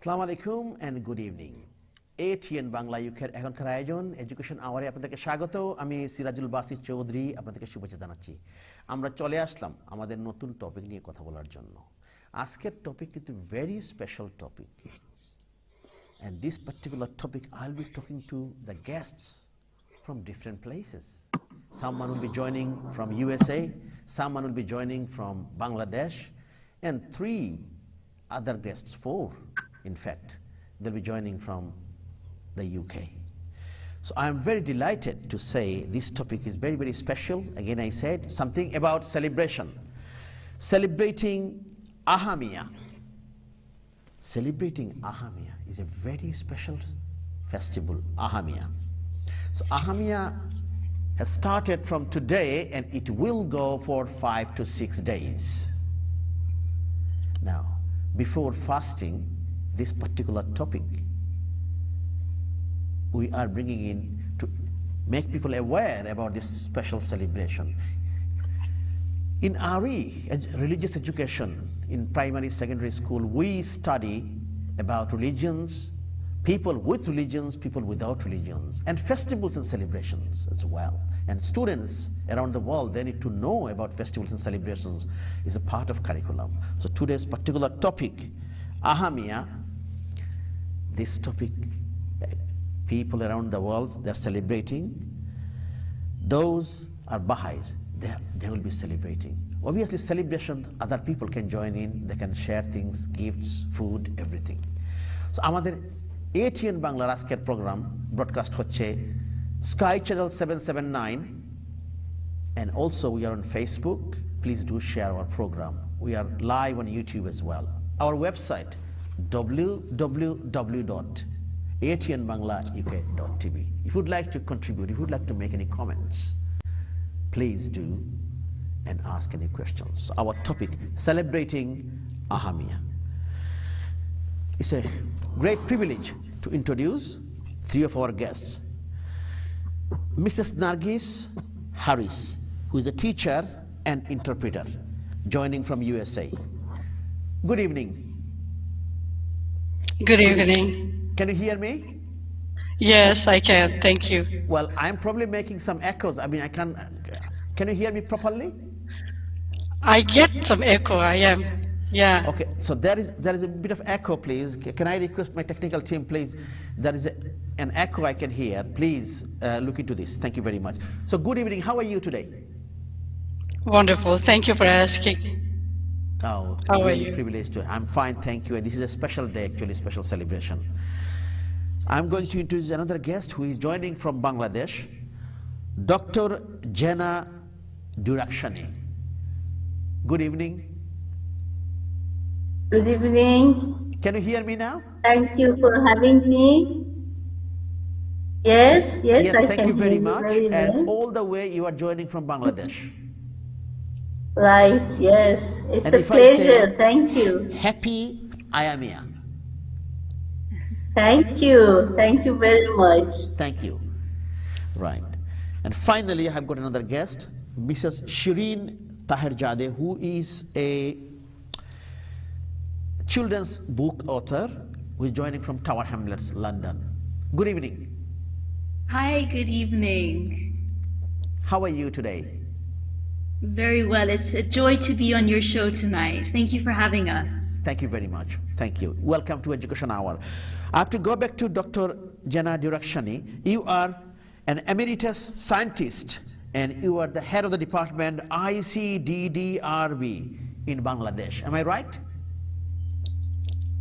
Assalamu alaikum and good evening. ATN Bangla UK এখনকার আয়োজন education আওয়ারে আপনাদেরকে স্বাগত। আমি সিরাজুল বাসি চৌধুরী আপনাদেরকে শুভেচ্ছা জানাচ্ছি। আমরা চলে আসলাম আমাদের নতুন টপিক নিয়ে কথা বলার জন্য। আজকের টপিক কিন্তু very special topic. And this particular topic I'll be talking to the guests from different places. Someone will be joining from USA, someone will be joining from Bangladesh, and three other guests, four in fact, they'll be joining from the UK. So I'm very delighted to say this topic is very, very special. Again, I said something about celebration. Celebrating Ahamiya. Celebrating Ahamiya is a very special festival, Ahamiya. So Ahamiya has started from today and it will go for 5 to 6 days. Now, before fasting, this particular topic we are bringing in to make people aware about this special celebration. In RE, religious education, in primary, secondary school, we study about religions, people with religions, people without religions, and festivals and celebrations as well. And students around the world, they need to know about festivals and celebrations is a part of curriculum. So today's particular topic, Ahamiya, this topic, people around the world, they're celebrating. Those are Baha'is, they will be celebrating. Obviously celebration, other people can join in, they can share things, gifts, food, everything. So আমাদের ATN Bangla আজকের program broadcast হচ্ছে Sky Channel 779 and also we are on Facebook. Please do share our program. We are live on YouTube as well. Our website www.atnbanglauk.tv. If you'd like to contribute, if you'd like to make any comments, please do and ask any questions. Our topic, celebrating Ahamiya. It's a great privilege to introduce three of our guests. Mrs. Nargis Harris, who is a teacher and interpreter, joining from USA. Good evening. Good evening. Can you hear me? Yes, I can. Thank you. Well, I'm probably making some echoes. I mean, can you hear me properly? I get some echo. I am. Yeah. Okay, so there is a bit of echo, please. Can I request my technical team, please? There is an echo I can hear. Please look into this. Thank you very much. So good evening. How are you today? Wonderful. Thank you for asking. Oh, How are really you? privileged to. I'm fine, thank you. And this is a special day, actually, special celebration. I'm going to introduce another guest who is joining from Bangladesh, Dr. Jena Durakshani. Good evening. Good evening. Can you hear me now? Thank you for having me. Yes, I Thank can you very hear much. you very And well. all the way you are joining from Bangladesh. Right, yes. It's And a if I pleasure. say- Thank you. Happy Ayamiya. Thank you. Thank you very much. Thank you. Right. And finally, I have got another guest, Mrs. Shireen Taherjadeh, who is a children's book author, who is joining from Tower Hamlets, London. Good evening. Hi, good evening. How are you today? Very well. It's a joy to be on your show tonight. Thank you for having us. Thank you very much. Thank you. Welcome to Education Hour. I have to go back to Dr. Jena Durakshani. You are an emeritus scientist and you are the head of the department ICDDRB in Bangladesh. Am I right?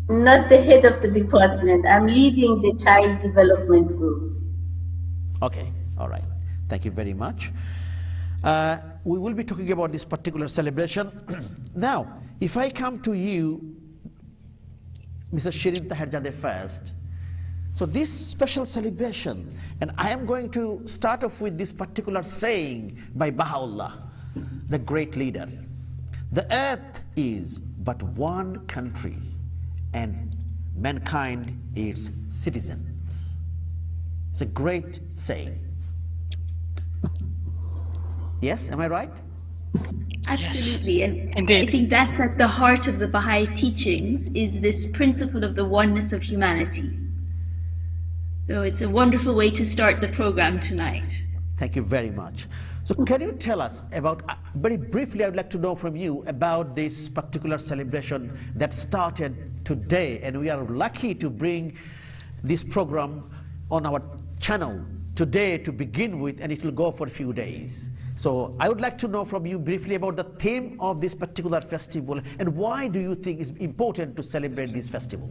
Not the head of the department. I'm leading the child development group. Okay, all right. Thank you very much. We will be talking about this particular celebration. Now, if I come to you, Mrs. Shireen Taherjadeh first. So this special celebration, and I am going to start off with this particular saying by Baha'u'llah, the great leader. The earth is but one country, and mankind its citizens. It's a great saying. Yes, am I right? Absolutely. Yes, And I indeed. think that's at the heart of the Baha'i teachings, is this principle of the oneness of humanity. So it's a wonderful way to start the program tonight. Thank you very much. So can you tell us about, very briefly, I would like to know from you about this particular celebration that started today, and we are lucky to bring this program on our channel today to begin with, and it will go for a few days. So I would like to know from you briefly about the theme of this particular festival, and why do you think it's important to celebrate this festival?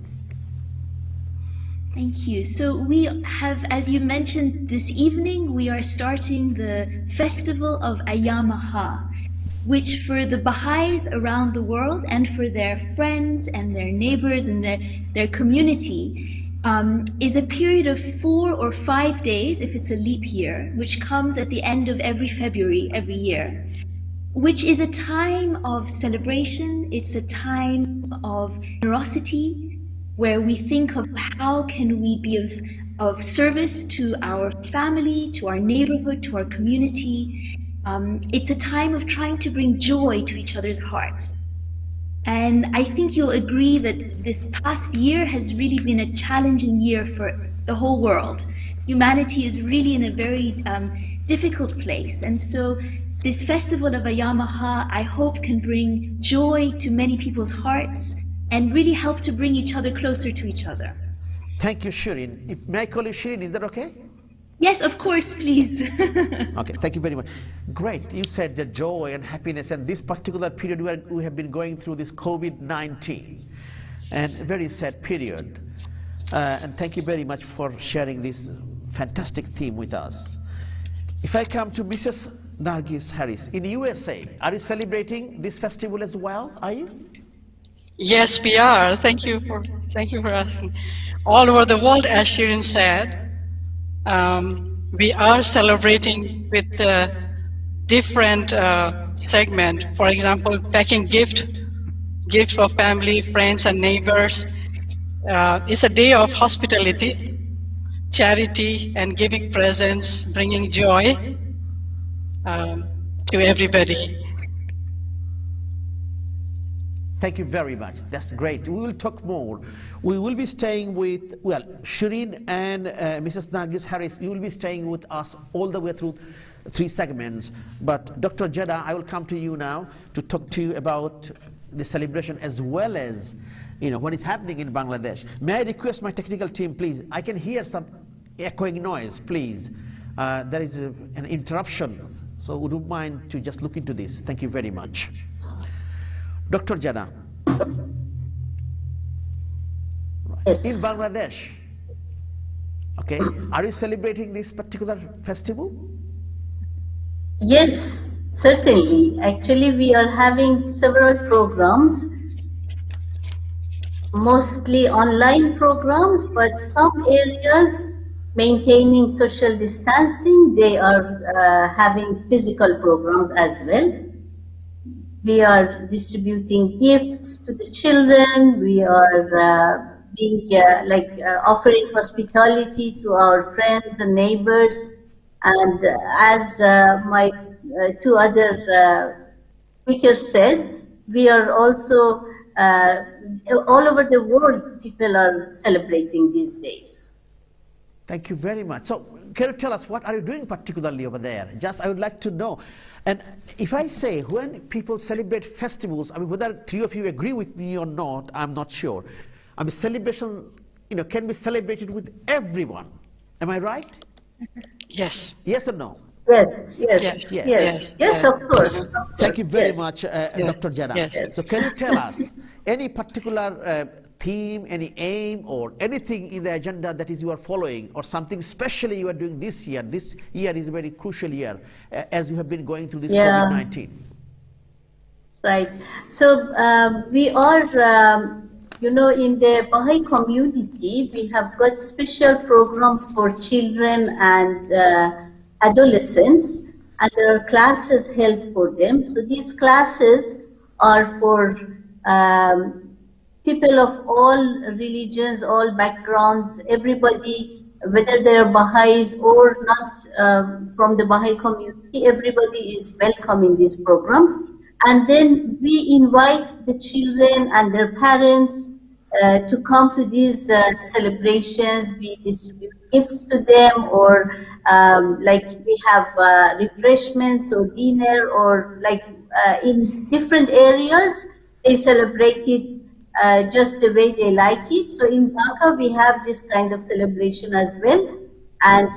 Thank you. So we have, as you mentioned, this evening we are starting the festival of Ayyam-aha, which for the Baha'is around the world and for their friends and their neighbors and their community is a period of 4 or 5 days, if it's a leap year, which comes at the end of every February every year, which is a time of celebration. It's a time of generosity, where we think of how can we be of service to our family, to our neighborhood, to our community. It's a time of trying to bring joy to each other's hearts. And I think you'll agree that this past year has really been a challenging year for the whole world. Humanity is really in a very difficult place. And so this festival of Ayyam-aha, I hope, can bring joy to many people's hearts and really help to bring each other closer to each other. Thank you, Shirin. May I call you Shirin, is that okay? Yes, of course, please. Okay, thank you very much. Great, you said the joy and happiness, and this particular period where we have been going through this COVID-19, and a very sad period. And thank you very much for sharing this fantastic theme with us. If I come to Mrs. Nargis Harris, in USA, are you celebrating this festival as well, are you? Yes, we are. Thank you for asking. All over the world, as Shirin said, we are celebrating with different segment. For example, packing gift for family, friends, and neighbors. It's a day of hospitality, charity, and giving presents, bringing joy to everybody. Thank you very much. That's great. We will talk more. We will be staying with, well, Shirin and Mrs. Nargis Harris, you will be staying with us all the way through 3 segments. But Dr. Jeddah, I will come to you now to talk to you about the celebration as well as, what is happening in Bangladesh. May I request my technical team, please? I can hear some echoing noise, please. There is an interruption. So would you mind to just look into this? Thank you very much. Dr. Jeddah, Yes. in Bangladesh, okay, are you celebrating this particular festival? Yes, certainly. Actually, we are having several programs, mostly online programs, but some areas maintaining social distancing, they are having physical programs as well. We are distributing gifts to the children. We are offering hospitality to our friends and neighbors. And as my 2 other speakers said, we are also all over the world. People are celebrating these days. Thank you very much. So can you tell us what are you doing particularly over there? Just I would like to know. And if I say when people celebrate festivals, I mean, whether 3 of you agree with me or not, I'm not sure. I mean, celebrations, can be celebrated with everyone. Am I right? Yes. Yes or no? Yes, of course. Thank you very much, Dr. Jeddah. Yes. So can you tell us any particular theme, any aim, or anything in the agenda that is you are following, or something specially you are doing this year? This year is a very crucial year, as you have been going through this COVID-19. Right. So we are, in the Baha'i community, we have got special programs for children and adolescents, and there are classes held for them. So these classes are for people of all religions, all backgrounds, everybody, whether they are Baha'is or not from the Baha'i community, everybody is welcome in these programs. And then we invite the children and their parents to come to these celebrations. We distribute gifts to them, or like we have refreshments or dinner, or like in different areas they celebrate it just the way they like it. So in Dhaka we have this kind of celebration as well, and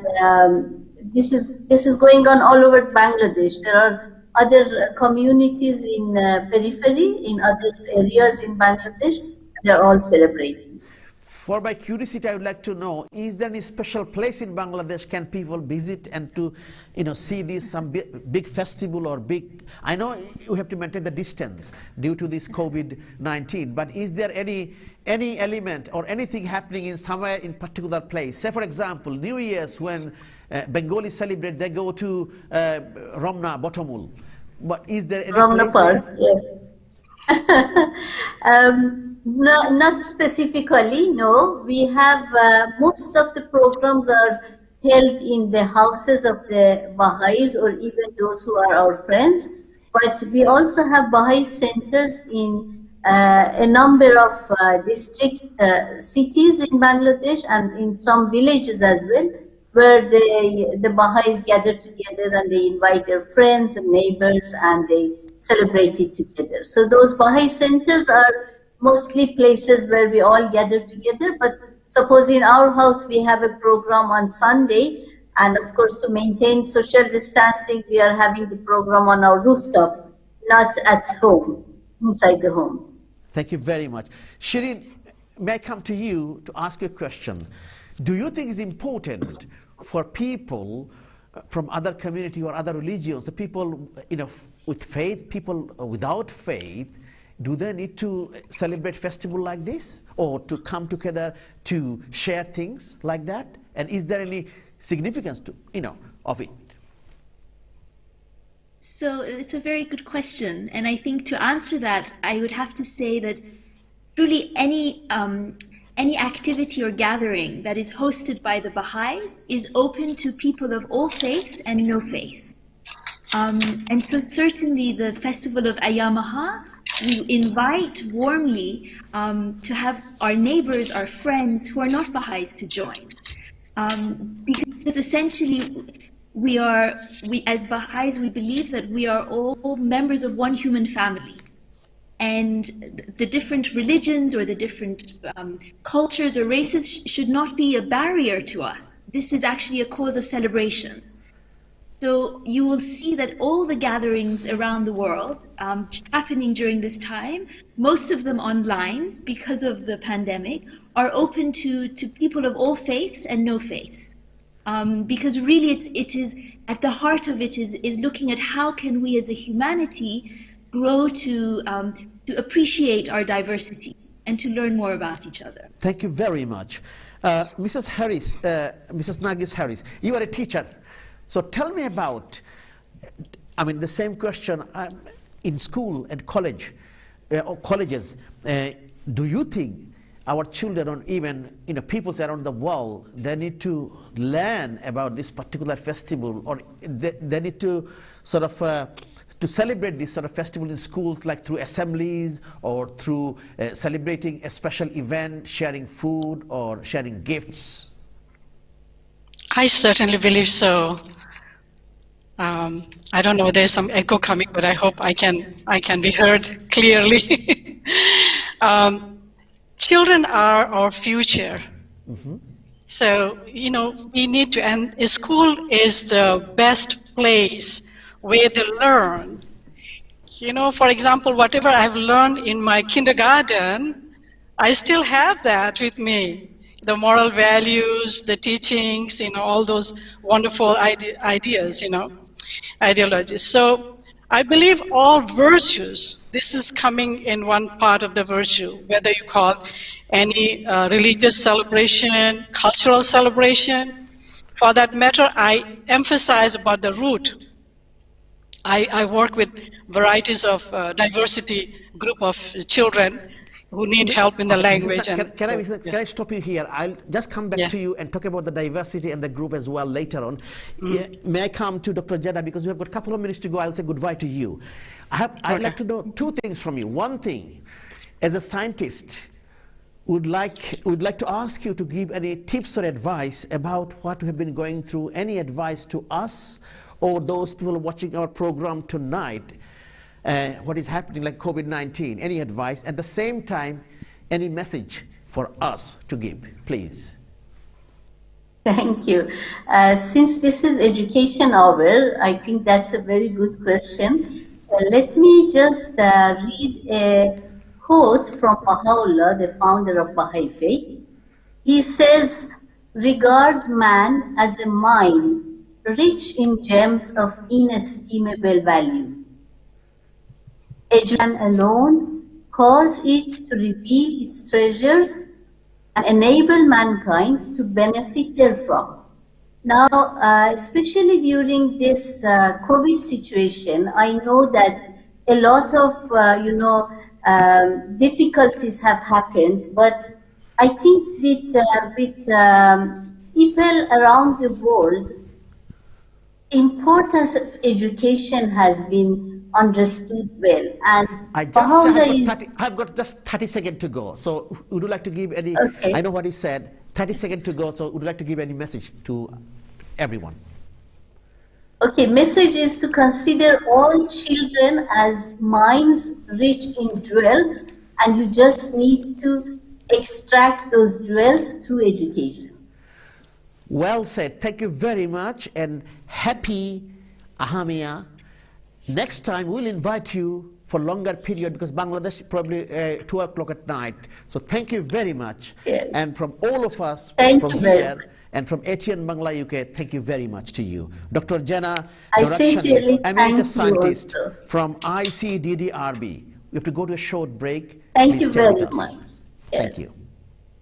this is going on all over Bangladesh. There are other communities in periphery, in other areas in Bangladesh. They're all celebrating. For my curiosity, I would like to know: is there any special place in Bangladesh can people visit and to, see this some big festival or big? I know you have to maintain the distance due to this COVID-19, but is there any element or anything happening in somewhere in particular place? Say, for example, New Year's when Bengalis celebrate, they go to Romna Botomul. But is there any Romna place Park, there? yes. No, not specifically, no. We have most of the programs are held in the houses of the Baha'is or even those who are our friends. But we also have Baha'i centers in a number of district cities in Bangladesh and in some villages as well, where the Baha'is gather together and they invite their friends and neighbors and they celebrate it together. So those Baha'i centers are mostly places where we all gather together. But suppose in our house we have a program on Sunday, and of course to maintain social distancing, we are having the program on our rooftop, not at home, inside the home. Thank you very much. Shireen, may I come to you to ask you a question? Do you think it's important for people from other community or other religions, the people with faith, people without faith, do they need to celebrate festival like this, or to come together to share things like that? And is there any significance to of it? So it's a very good question, and I think to answer that, I would have to say that truly any activity or gathering that is hosted by the Baha'is is open to people of all faiths and no faith. And so certainly the festival of Ayyam-e-Ha, we invite warmly to have our neighbors, our friends who are not Baha'is to join. Because essentially we as Baha'is, we believe that we are all members of one human family. And the different religions or the different cultures or races should not be a barrier to us. This is actually a cause of celebration. So you will see that all the gatherings around the world happening during this time, most of them online because of the pandemic, are open to people of all faiths and no faiths. Because really it is at the heart of it is looking at how can we as a humanity grow to appreciate our diversity and to learn more about each other. Thank you very much. Mrs. Harris, Mrs. Nargis Harris, you are a teacher. So tell me about, the same question, in school and college, or colleges, do you think our children or even peoples around the world, they need to learn about this particular festival, or they need to sort of to celebrate this sort of festival in schools, like through assemblies or through celebrating a special event, sharing food or sharing gifts? I certainly believe so. I don't know, there's some echo coming, but I hope I can be heard clearly. Children are our future. Mm-hmm. So, we need to, and school is the best place where they learn. For example, whatever I've learned in my kindergarten, I still have that with me. The moral values, the teachings, all those wonderful ideas, ideologies. So I believe all virtues, this is coming in one part of the virtue, whether you call any religious celebration, cultural celebration. For that matter, I emphasize about the root. I work with varieties of diversity group of children, who need help in the language. And Can I stop you here? I'll just come back Yeah. to you and talk about the diversity and the group as well later on. Yeah, may I come to Dr. Jannah, because we have got a couple of minutes to go. I'll say goodbye to you. I'd like to know two things from you. One thing, as a scientist, would like to ask you to give any tips or advice about what we have been going through. Any advice to us or those people watching our program tonight, what is happening like COVID-19, any advice? At the same time, any message for us to give, please? Thank you. Since this is education hour, I think that's a very good question. Let me just read a quote from Baha'u'llah, the founder of Baha'i faith. He says, "Regard man as a mine rich in gems of inestimable value. Education alone cause it to reveal its treasures and enable mankind to benefit therefrom." Now, especially during this COVID situation, I know that a lot of difficulties have happened, but I think with people around the world, importance of education has been understood well, and I've got just 30 seconds to go. So would you like to give any, Okay. I know what he said, 30 seconds to go, so would you like to give any message to everyone? Okay, message is to consider all children as mines rich in jewels, and you just need to extract those jewels through education. Well said. Thank you very much, and happy Ahamia. Next time we'll invite you for longer period, because Bangladesh probably 2 o'clock at night. So thank you very much. Yes. And from all of us Thank from you very here much. and from ATN Bangla UK, thank you very much to you. Dr. Jannah I Dorakshani, sincerely thank Emeritus you Scientist also. from ICDDRB. We have to go to a short break. Thank Please you stay very with us. much. Yes. Thank you.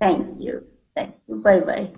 Thank you. Thank you. Bye-bye.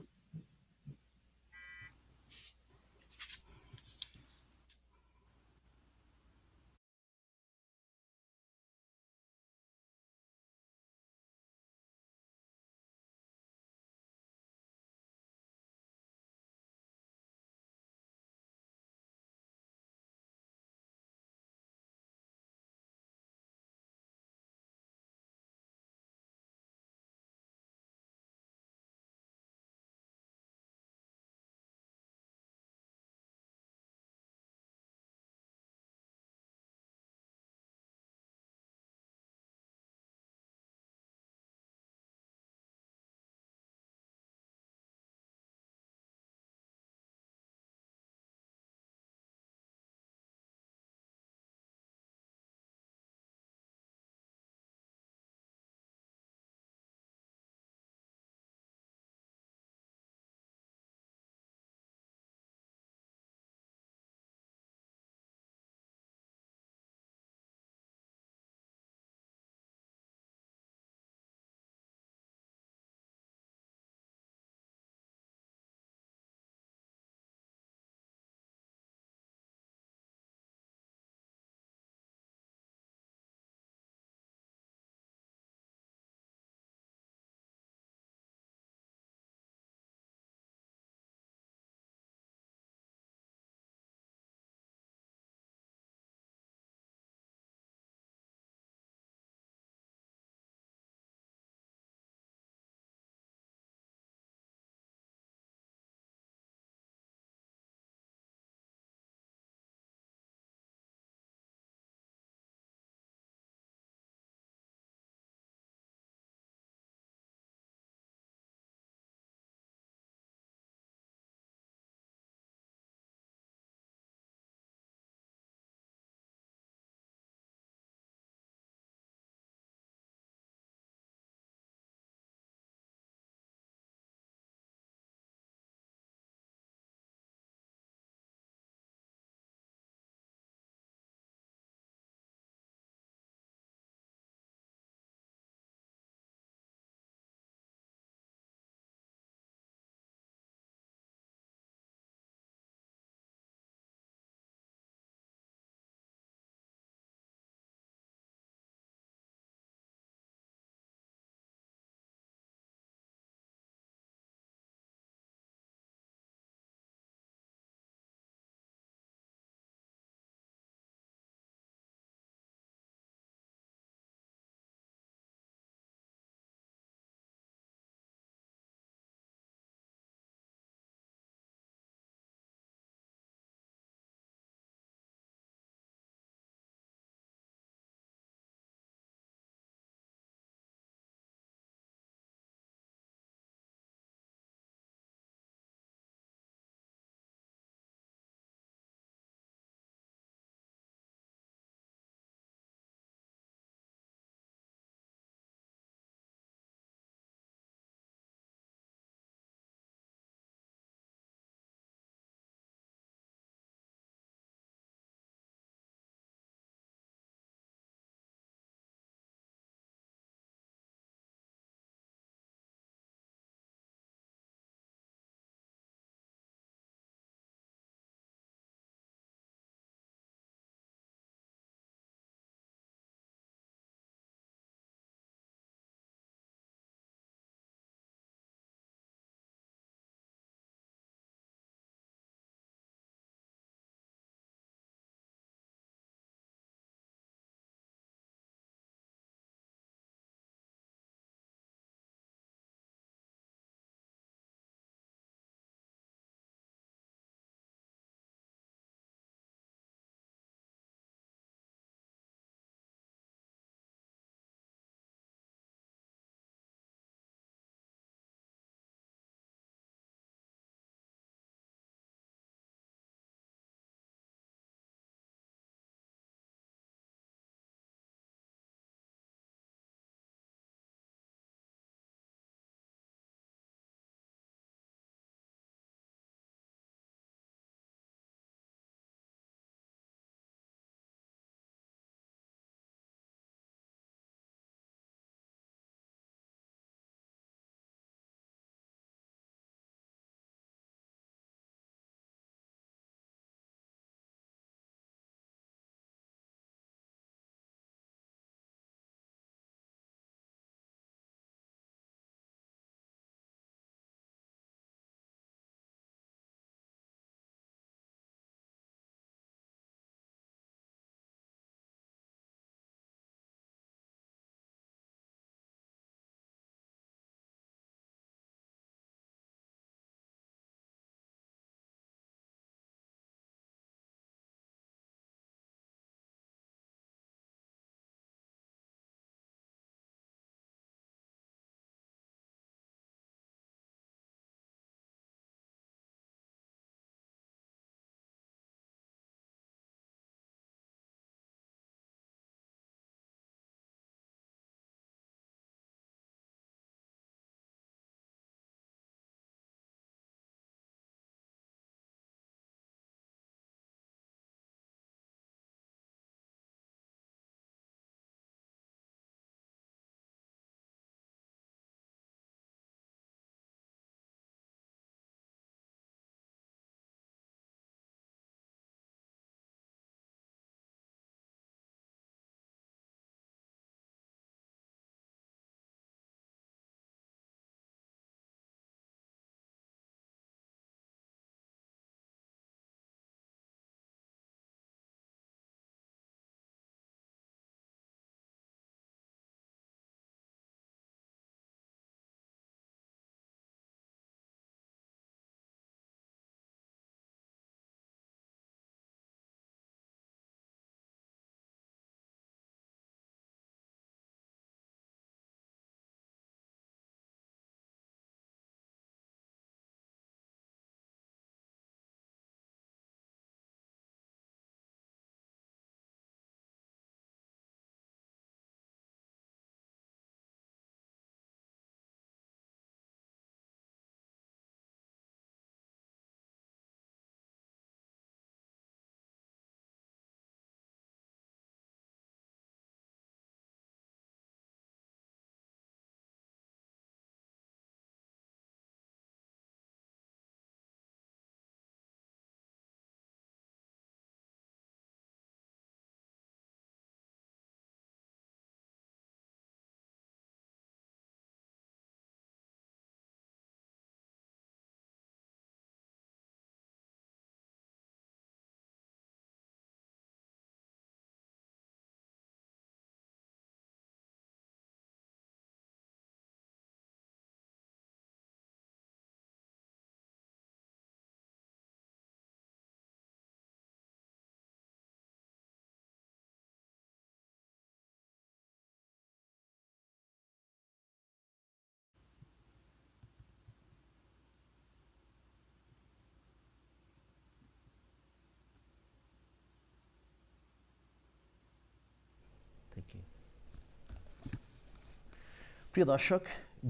প্রিয় দর্শক,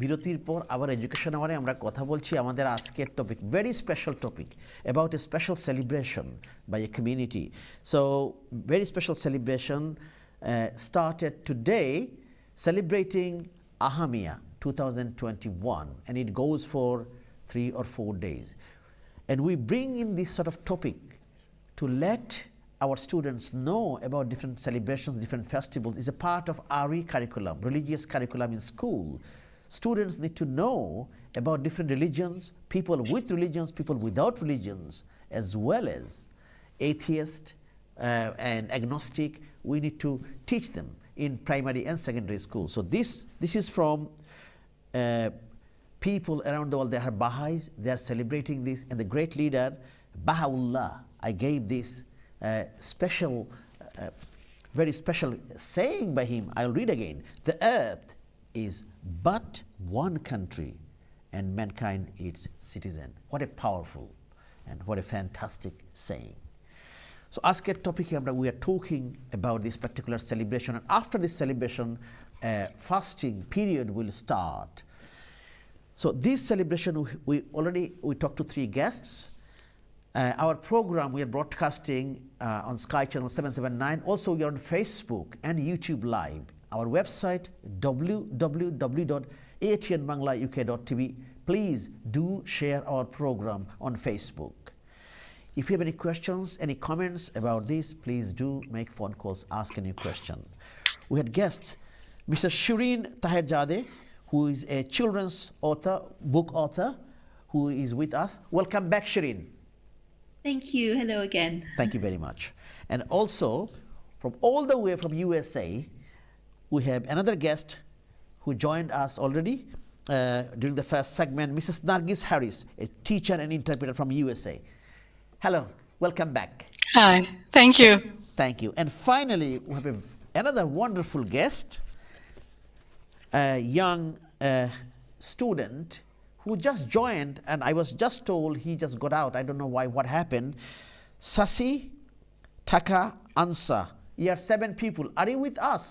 বিরতির পর আবার education আওয়ারে আমরা কথা বলছি আমাদের আজকের topic, very special topic about a special celebration by a community. So very special celebration started today, celebrating Ahamiya 2021, and it goes for 3 or 4 days. And we bring in this sort of topic to let our students know about different celebrations, different festivals. It's a part of RE curriculum, religious curriculum in school. Students need to know about different religions, people with religions, people without religions, as well as atheist and agnostic. We need to teach them in primary and secondary school. So this is from people around the world. They are Baha'is, they are celebrating this, and the great leader Baha'u'llah, I gave this special, very special saying by him. I'll read again. The earth is but one country and mankind its citizen. What a powerful and what a fantastic saying. So asker topic we are talking about this particular celebration, and after this celebration fasting period will start. So this celebration we talked to 3 guests. Our program we are broadcasting on Sky Channel 779. Also we are on Facebook and YouTube Live. Our website www.atnbanglauk.tv. Please do share our program on Facebook. If you have any questions, any comments about this, please do make phone calls, ask any question. We had guests, Mr. Shireen Taherjadeh, who is a children's author, book author, who is with us. Welcome back, Shireen. Thank you. Hello again. Thank you very much. And also, from all the way from USA, we have another guest who joined us already during the first segment, Mrs. Nargis Harris, a teacher and interpreter from USA. Hello, welcome back. Hi, thank you. Thank you. And finally, we have another wonderful guest, a young student who just joined, and I was just told he just got out. I don't know why, what happened. Sasi Taka Ansa. You are 7 people. Are you with us?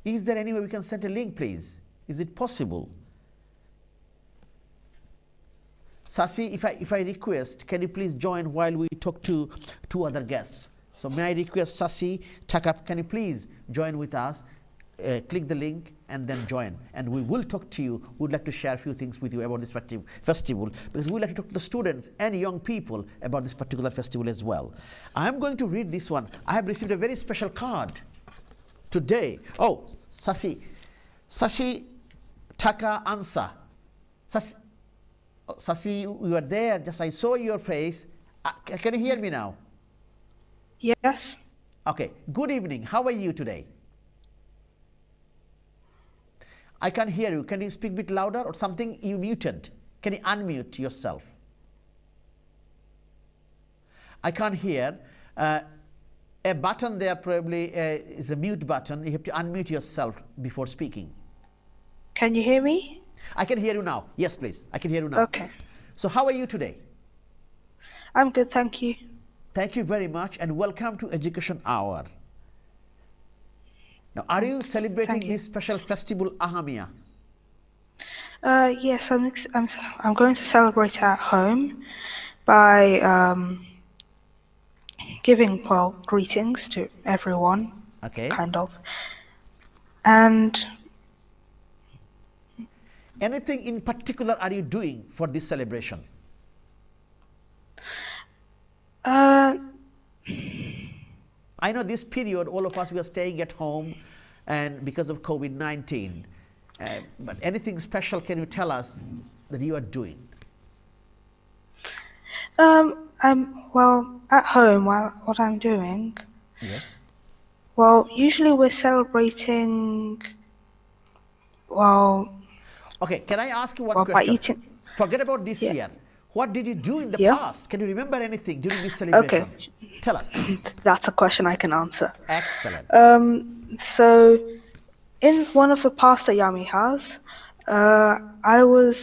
Is there any way we can send a link, please? Is it possible? Sasi, if I request, can you please join while we talk to 2 other guests? So may I request Sasi Taka, can you please join with us? Click the link and then join, and we will talk to you. We would like to share a few things with you about this festival, because we would like to talk to the students and young people about this particular festival as well. I am going to read this one. I have received a very special card today. Oh, Sasi Taka Ansa. Sasi, you are there. Just I saw your face. Can you hear me now? Yes. Okay. Good evening. How are you today? I can't hear you. Can you speak a bit louder or something? You muted. Can you unmute yourself? I can't hear. A button there probably is a mute button. You have to unmute yourself before speaking. Can you hear me? I can hear you now. Yes, please. I can hear you now. Okay. So how are you today? I'm good, thank you. Thank you very much, and welcome to Education Hour. Now, are you celebrating this special festival, Ahamiya? Yes, I'm going to celebrate at home by giving greetings to everyone. Okay. Kind of. And anything in particular are you doing for this celebration? I know this period, all of us, we are staying at home and because of COVID-19. But anything special can you tell us that you are doing? Well, at home, what I'm doing, Yes. well, usually we're celebrating, well, Okay, can I ask you one by question? eating. Forget about this Yeah. year. What did you do in the Yeah. past? Can you remember anything during this celebration? Okay. Tell us. That's a question I can answer. Excellent. So, in one of the past Ayamihas, I was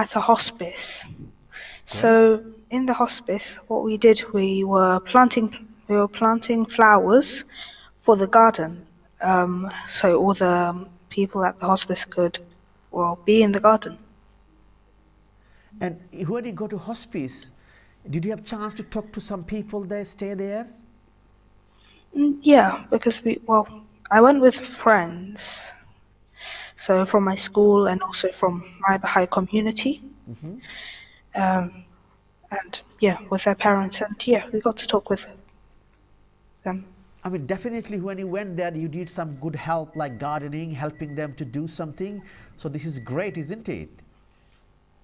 at a hospice. So, in the hospice, what we did, we were planting flowers for the garden, so all the people at the hospice could, well, be in the garden. And when you go to hospice, did you have chance to talk to some people there, stay there? Yeah, because I went with friends, so from my school and also from my Baha'i community. And yeah, with their parents, and yeah, we got to talk with them. I mean, definitely when you went there, you did some good help like gardening, helping them to do something. So this is great, isn't it?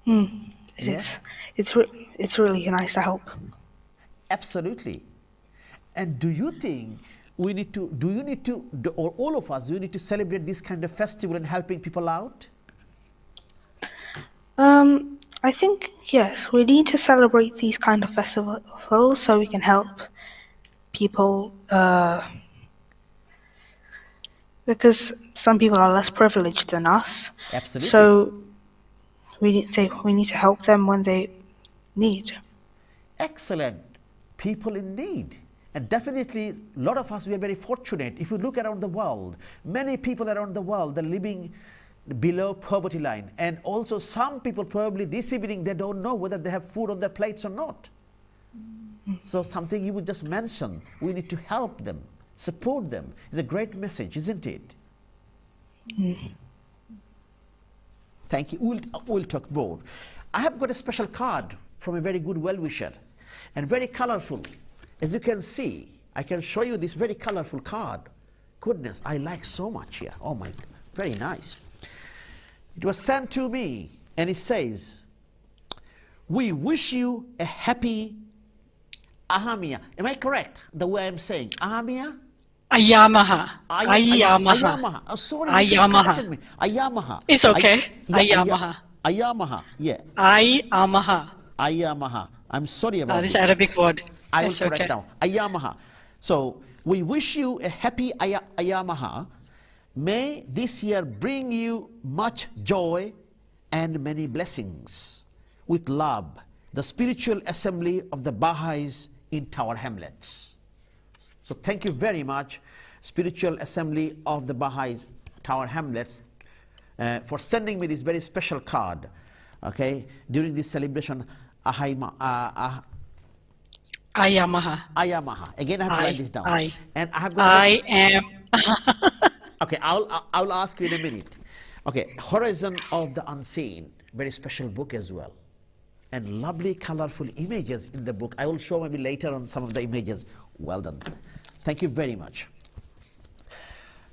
It is. It's really nice to help. Absolutely. And do you think we need to, or all of us, do you need to celebrate this kind of festival and helping people out? I think, yes, we need to celebrate these kind of festivals so we can help people, because some people are less privileged than us. Absolutely. So we need to help them when they need. Excellent. People in need. And definitely, a lot of us, we are very fortunate. If you look around the world, many people around the world are living below poverty line. And also some people probably this evening, they don't know whether they have food on their plates or not. So something you would just mention, we need to help them, support them. It's a great message, isn't it? Thank you. We'll talk more. I have got a special card from a very good well-wisher and very colorful. As you can see, I can show you this very colorful card. Goodness, I like so much here. Oh my, very nice. It was sent to me and it says, we wish you a happy Ahamia. Am I correct the way I'm saying? Ahamia? Ayamaha. Ayamaha. Oh, sorry. Ayamaha. Ayamaha. It's okay. Ayamaha. Ayamaha. Yeah. Ayamaha. Ayamaha. I'm sorry about This this. Arabic word. I will It's correct okay. now. Ayamaha. So we wish you a happy Ayamaha. May this year bring you much joy and many blessings. With love, the spiritual assembly of the Baha'is in Tower Hamlets. So thank you very much, Spiritual Assembly of the Baha'is, Tower Hamlets, for sending me this very special card, okay, during this celebration, Ayamaha. Ayamaha. Again, I have to write this down. And I have got I am. okay, I'll ask you in a minute. Okay, Horizon of the Unseen, very special book as well. And lovely, colorful images in the book. I will show maybe later on some of the images. Well done. Thank you very much.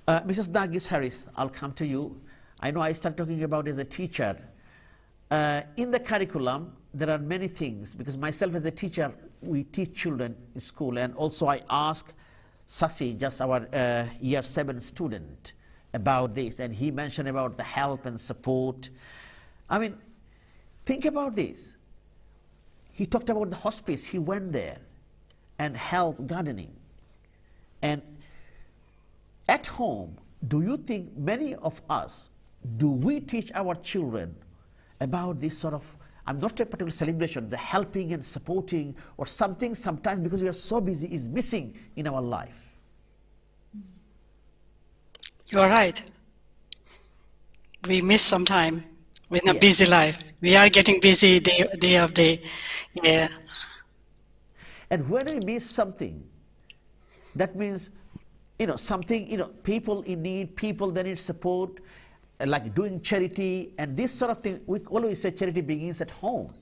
Mrs. Nargis Harris, I'll come to you. I know I start talking about as a teacher. In the curriculum, there are many things, because myself as a teacher, we teach children in school, and also I ask Sasi, just our year 7 student, about this, and he mentioned about the help and support. I mean, think about this. He talked about the hospice. He went there and helped gardening. And at home, do you think many of us, do we teach our children about this sort of, I'm not a particular celebration, the helping and supporting or something sometimes because we are so busy is missing in our life? You are right. We miss some time with a busy life. We are getting busy day of day. Yeah. And when we miss something, that means, something, people in need, people that need support, like doing charity and this sort of thing. We always say charity begins at home.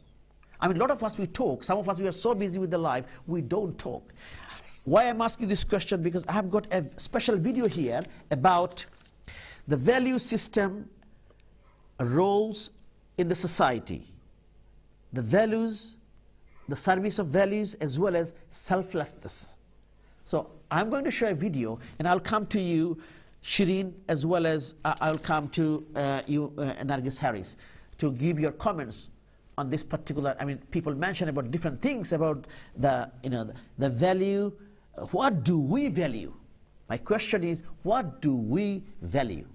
I mean, a lot of us, we talk. Some of us, we are so busy with the life, we don't talk. Why I'm asking this question? Because I have got a special video here about the value system roles in the society. The values, the service of values, as well as selflessness. So I'm going to show a video, and I'll come to you, Shireen, as well as I'll come to you, Nargis Harris, to give your comments on this particular. I mean, people mention about different things about the value. What do we value? My question is, what do we value?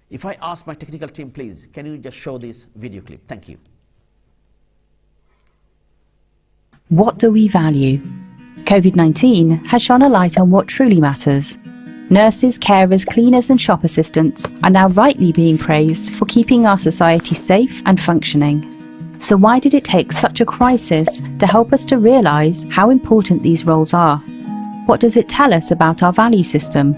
If I ask my technical team, please, can you just show this video clip? Thank you. What do we value? COVID-19 has shone a light on what truly matters. nurses, carers, cleaners and shop assistants are now rightly being praised for keeping our society safe and functioning. So why did it take such a crisis to help us to realise how important these roles are? What does it tell us about our value system?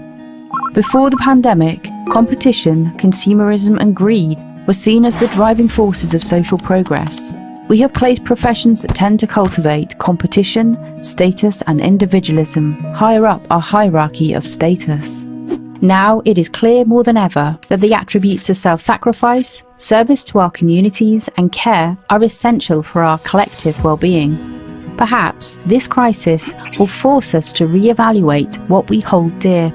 Before the pandemic, competition, consumerism and greed were seen as the driving forces of social progress. We have placed professions that tend to cultivate competition, status and individualism higher up our hierarchy of status. Now it is clear more than ever that the attributes of self-sacrifice, service to our communities and care are essential for our collective well-being. Perhaps this crisis will force us to re-evaluate what we hold dear.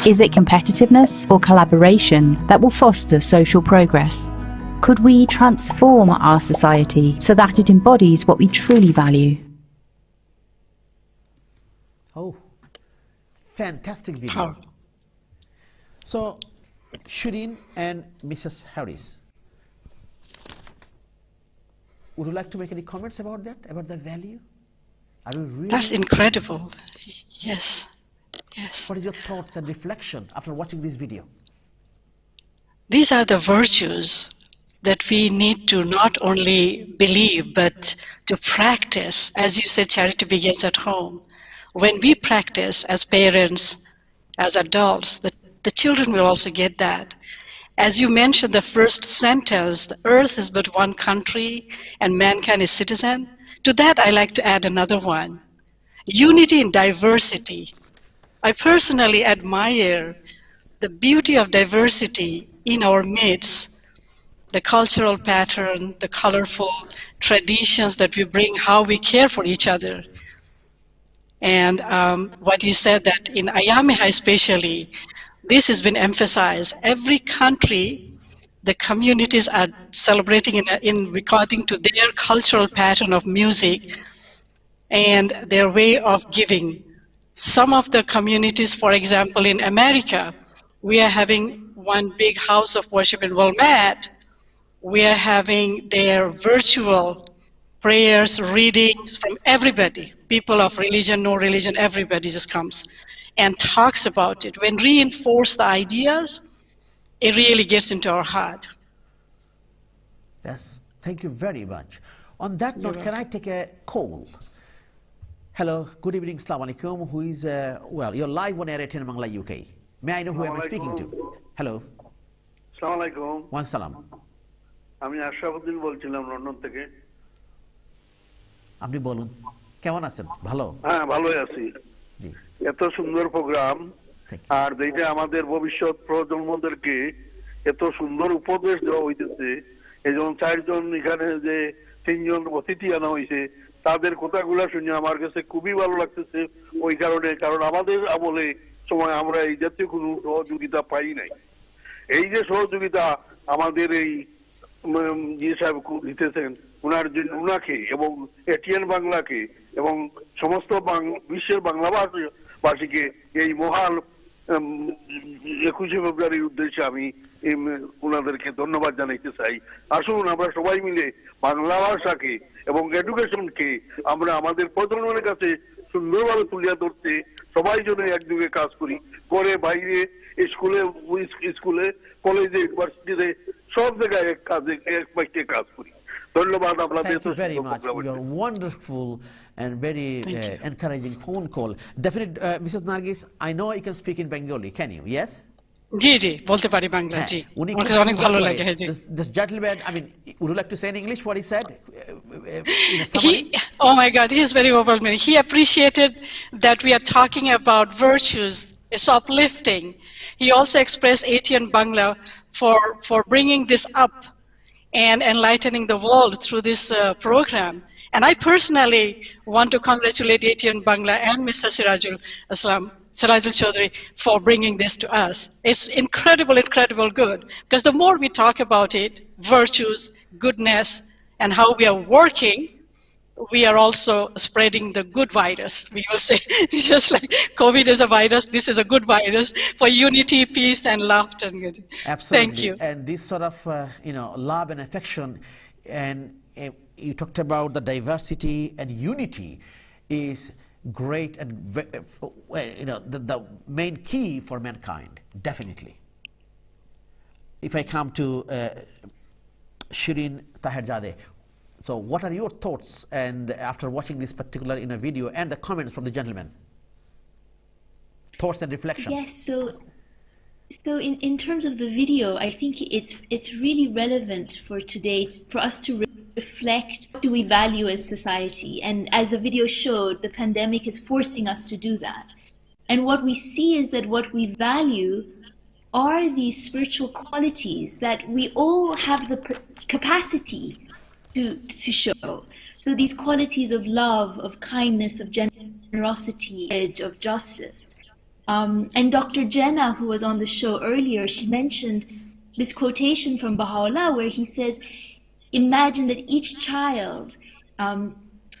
Is it competitiveness or collaboration that will foster social progress? Could we transform our society so that it embodies what we truly value? Oh, fantastic video. So, Shireen and Mrs. Harris, would you like to make any comments about that, about the value? Are you really? That's incredible. Yes, yes. What is your thoughts and reflection after watching this video? These are the virtues that we need to not only believe, but to practice. As you said, charity begins at home. When we practice as parents, as adults, the children will also get that. As you mentioned, the first sentence, the earth is but one country and mankind is citizen. To that, I like to add another one. Unity in diversity. I personally admire the beauty of diversity in our midst, the cultural pattern, the colorful traditions that we bring, how we care for each other. And what he said that in Ayamiha especially, this has been emphasized. Every country, the communities are celebrating in according to their cultural pattern of music and their way of giving. Some of the communities, for example, in America, we are having one big house of worship in Wilmette. We are having their virtual prayers, readings from everybody. People of religion, no religion, everybody just comes and talks about it. When reinforce the ideas, it really gets into our heart. Yes, thank you very much. On that note, can I take a call? Hello, good evening, Assalamu alaikum. Who is, well, you're live on air ATN Bangla UK. May I know who I'm speaking to? Hello. Assalamu alaikum. Wa salam. আমি আশরাফুদ্দিন বলছিলাম London থেকে। আপনি বলুন কেমন আছেন? ভালো? হ্যাঁ, ভালোই আছি। জি। এত সুন্দর প্রোগ্রাম আর যেটা আমাদের ভবিষ্যৎ প্রজন্মদেরকে এত সুন্দর উপদেশ দেওয়া হইতেছে। এইজন চারজন এখানে যে তিনজন অতিথি আনা হয়েছে তাদের কথাগুলো শুনে আমার কাছে খুবই ভালো লাগতেছে। ওই কারণে, কারণ আমাদের আমলে সময় আমরা এই জাতীয় কোনো সহযোগিতা পাই নাই। এই যে সহযোগিতা আমাদের এই যে সাহেব দিতেছেন উনাকে এবং এটিএন বাংলাকে এবং সমস্ত বিশ্বের বাংলাভাষীকে এই মহান 21শে ফেব্রুয়ারির উদ্দেশ্যে আমি উনাদেরকে ধন্যবাদ জানাইতে চাই। আসুন আমরা সবাই মিলে বাংলা ভাষাকে এবং এডুকেশনকে আমরা আমাদের প্রজন্মের কাছে সুন্দরভাবে তুলিয়া ধরতে সবাই যেন একযোগে কাজ করি। ঘরে বাইরে স্কুলে কলেজে ইউনিভার্সিটিতে সব জায়গায় এক কাজ করি। ধন্যবাদ আপনাদের। Thank you very much for your wonderful and very encouraging phone call. Definitely, Mrs. Nargis, I know you can speak in Bengali, can you? Yes? জি জি বলতে পারি বাংলা জি আমাকে অনেক ভালো লাগে হ্যাঁ জি This gentleman, I mean, would you like to say in English what he said? Oh my God, he is very overwhelming. He appreciated that we are talking about virtues. It's uplifting. He also expressed ATN Bangla for bringing this up and enlightening the world through this program. And I personally want to congratulate ATN Bangla and Mr. Sirajul Chaudhary for bringing this to us. It's incredible good. Because the more we talk about it, virtues, goodness, and how we are working, we are also spreading the good virus. We will say, just like COVID is a virus, this is a good virus for unity, peace, and laughter. Absolutely. Thank you. And this sort of, love and affection, and you talked about the diversity and unity is great and the main key for mankind, definitely. If I come to Shirin Taherjadeh, so what are your thoughts and after watching this particular video and the comments from the gentleman? Thoughts and reflection. Yes, so in terms of the video, I think it's really relevant for today for us to reflect what do we value as society. And as the video showed, the pandemic is forcing us to do that. And what we see is that what we value are these spiritual qualities that we all have the capacity to show. So these qualities of love, of kindness, of generosity, of justice. And Dr. Jenna, who was on the show earlier, she mentioned this quotation from Baha'u'llah where he says, imagine that each child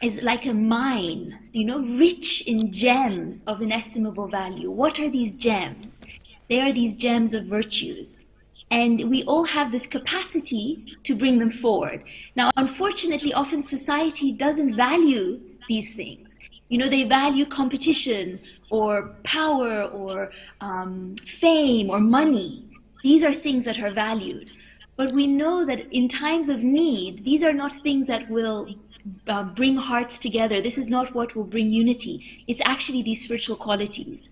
is like a mine, rich in gems of inestimable value. What are these gems? They are these gems of virtues. And we all have this capacity to bring them forward. Now, unfortunately, often society doesn't value these things. They value competition or power or fame or money. These are things that are valued. But we know that in times of need, these are not things that will bring hearts together. This is not what will bring unity. It's actually these spiritual qualities.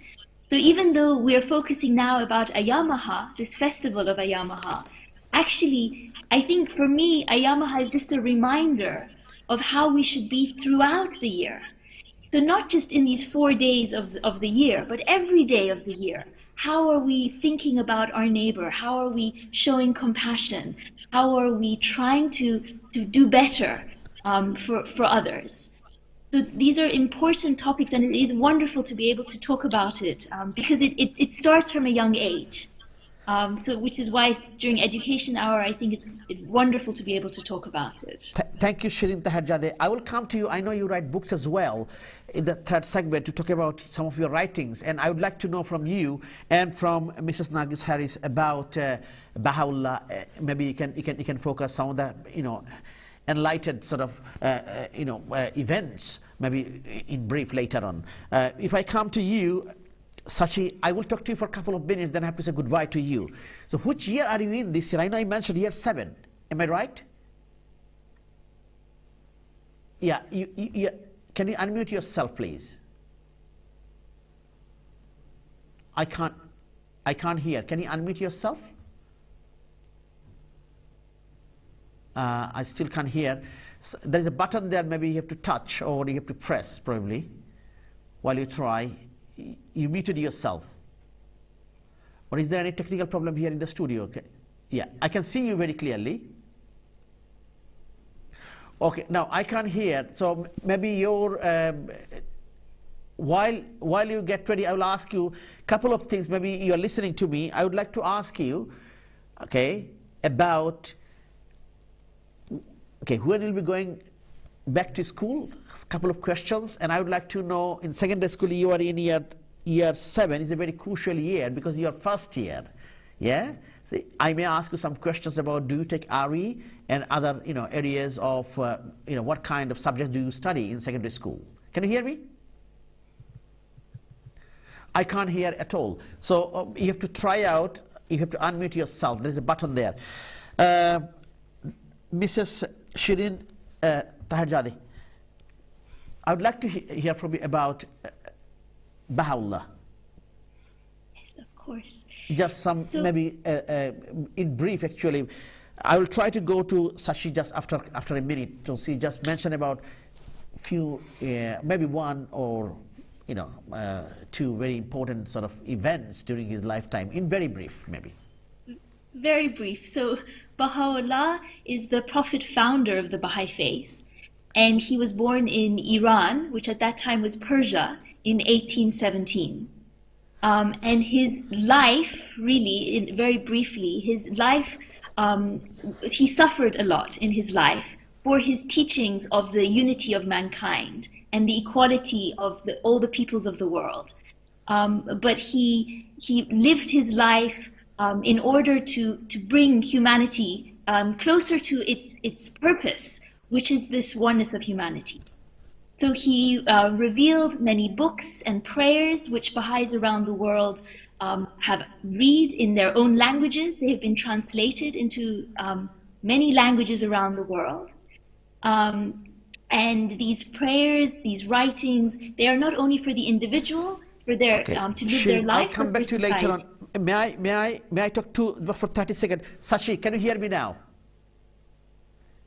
So even though we are focusing now about Ayyam-e-Ha, this festival of Ayyam-e-Ha, actually, I think for me, Ayyam-e-Ha is just a reminder of how we should be throughout the year. So not just in these 4 days of the year, but every day of the year. How are we thinking about our neighbor? How are we showing compassion? How are we trying to do better for others? So these are important topics, and it is wonderful to be able to talk about it because it starts from a young age. Which is why during Education Hour, I think it's wonderful to be able to talk about it. Thank you, Shirin Taherjadeh. I will come to you. I know you write books as well in the third segment to talk about some of your writings. And I would like to know from you and from Mrs. Nargis Harris about Baha'u'llah. Maybe you can focus some of the, enlightened sort of, events, maybe in brief later on. If I come to you, Sashi, I will talk to you for a couple of minutes, then I have to say goodbye to you. So which year are you in this year? I know I mentioned year 7. Am I right? Yeah, can you unmute yourself, please? I can't hear. Can you unmute yourself? I still can't hear. So there is a button there, maybe you have to touch or you have to press probably while you try. You muted yourself. Or is there any technical problem here in the studio? Okay. Yeah, I can see you very clearly. Okay, now I can't hear. So maybe your while you get ready, I will ask you a couple of things. Maybe you are listening to me. I would like to ask you, okay, about when you'll be going back to school, a couple of questions, and I would like to know, in secondary school you are in year 7, is a very crucial year because you are first year, yeah? So I may ask you some questions about do you take RE and other areas of, what kind of subject do you study in secondary school? Can you hear me? I can't hear at all. So you have to try out, you have to unmute yourself. There's a button there. Mrs. Shirin Taherjadeh, I would like to hear from you about Baha'u'llah. Yes, of course. Just some, maybe in brief, actually. I will try to go to Sashi just after a minute to see, just mention about few, maybe one or two very important sort of events during his lifetime, in very brief, maybe. Very brief. So Baha'u'llah is the prophet founder of the Baha'i faith. And he was born in Iran, which at that time was Persia, in 1817. And his life, really, very briefly, his life, he suffered a lot in his life for his teachings of the unity of mankind and the equality of all the peoples of the world. But he lived his life in order to bring humanity closer to its purpose, which is this oneness of humanity. So he revealed many books and prayers which Baha'is around the world have read in their own languages. They have been translated into many languages around the world. And these prayers, these writings, they are not only for the individual, for their to live their Shirin, I'll life, come but back for to you later society. on. May I talk to for 30 seconds? Sashi, can you hear me now?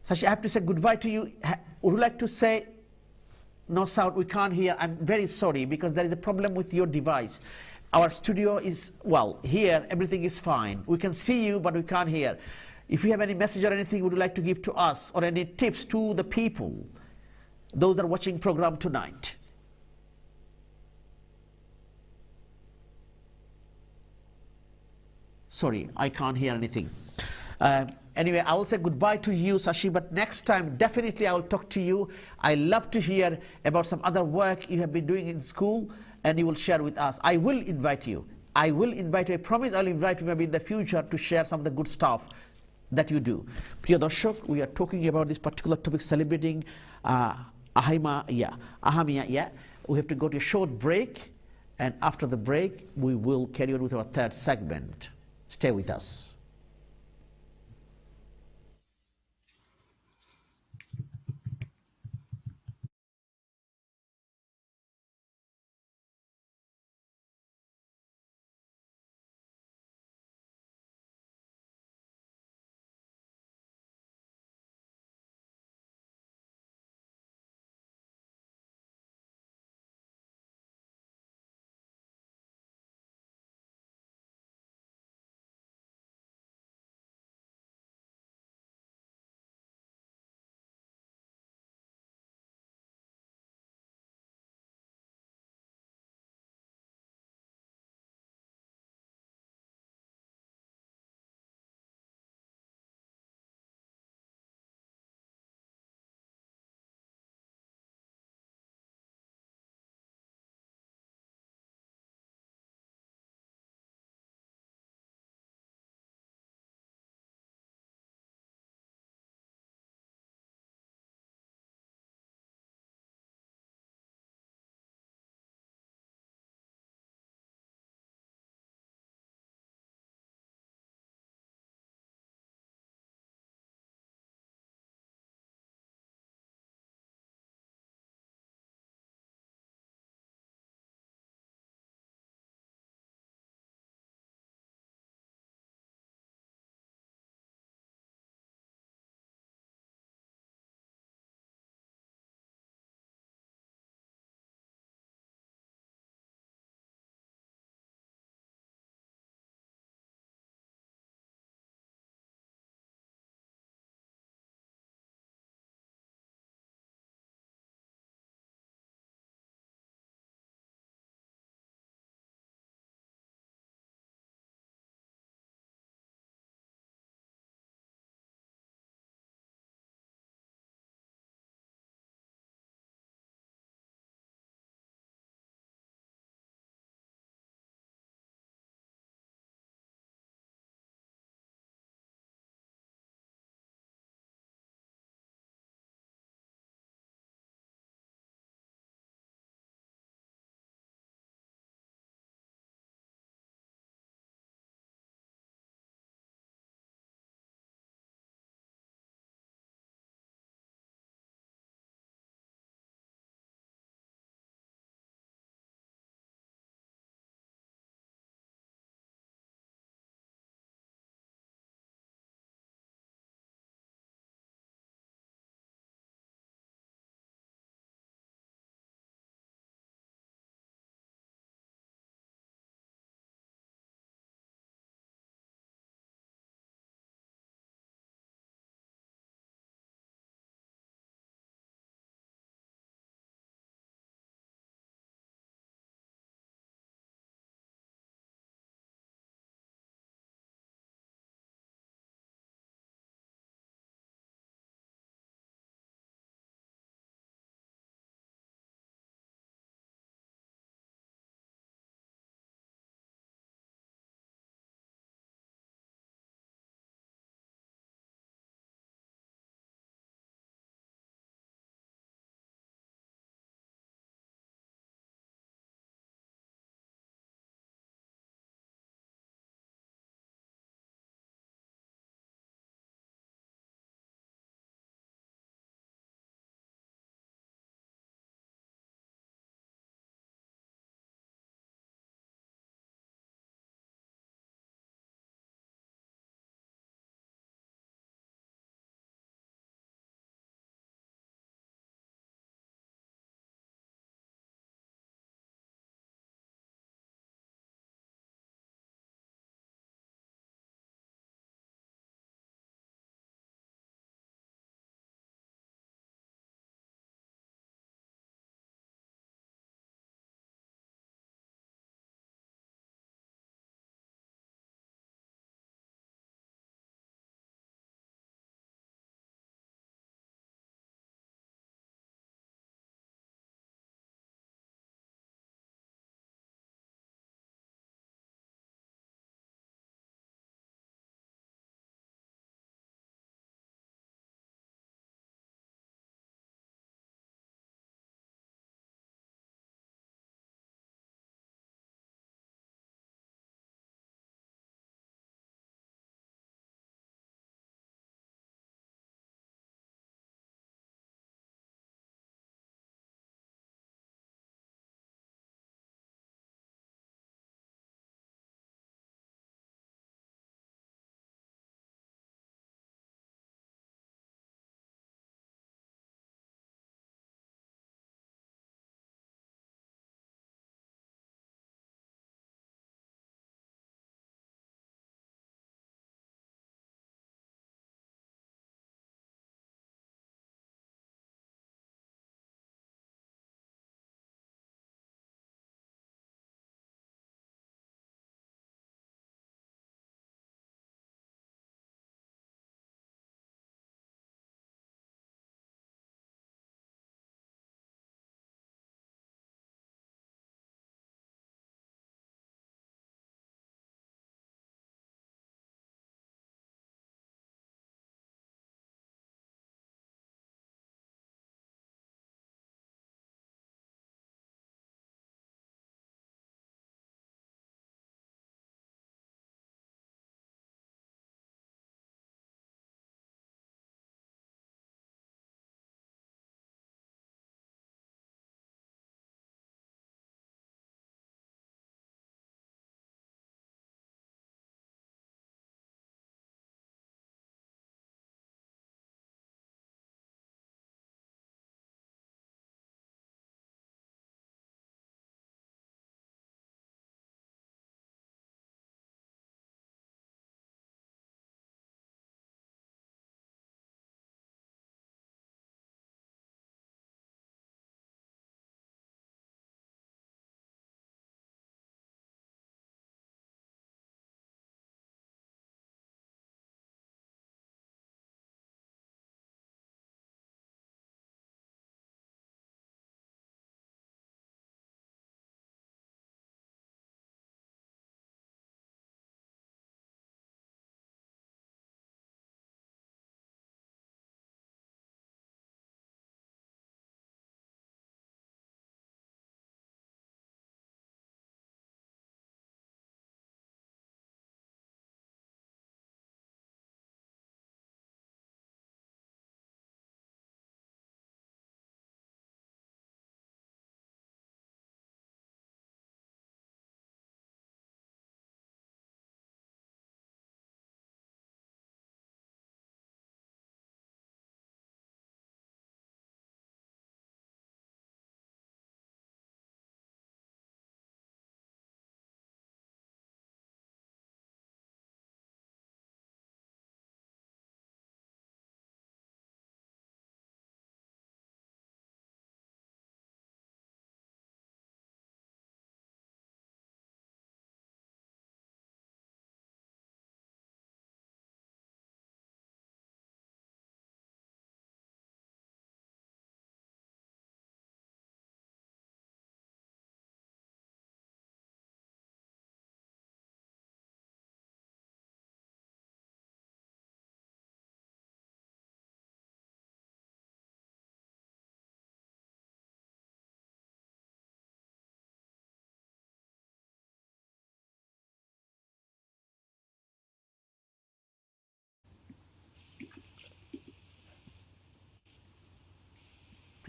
Sashi, I have to say goodbye to you. Would you like to say no sound? We can't hear. I'm very sorry because there is a problem with your device. Our studio is, well, here everything is fine. We can see you, but we can't hear. If you have any message or anything would you like to give to us or any tips to the people, those that are watching program tonight. Sorry, I can't hear anything. Anyway, I will say goodbye to you, Sashi, but next time, definitely I will talk to you. I love to hear about some other work you have been doing in school, and you will share with us. I will invite you. I will invite you. I promise I will invite you maybe in the future to share some of the good stuff that you do. Priya Darshak, we are talking about this particular topic, celebrating Ahamiya. We have to go to a short break, and after the break, we will carry on with our third segment. Stay with us.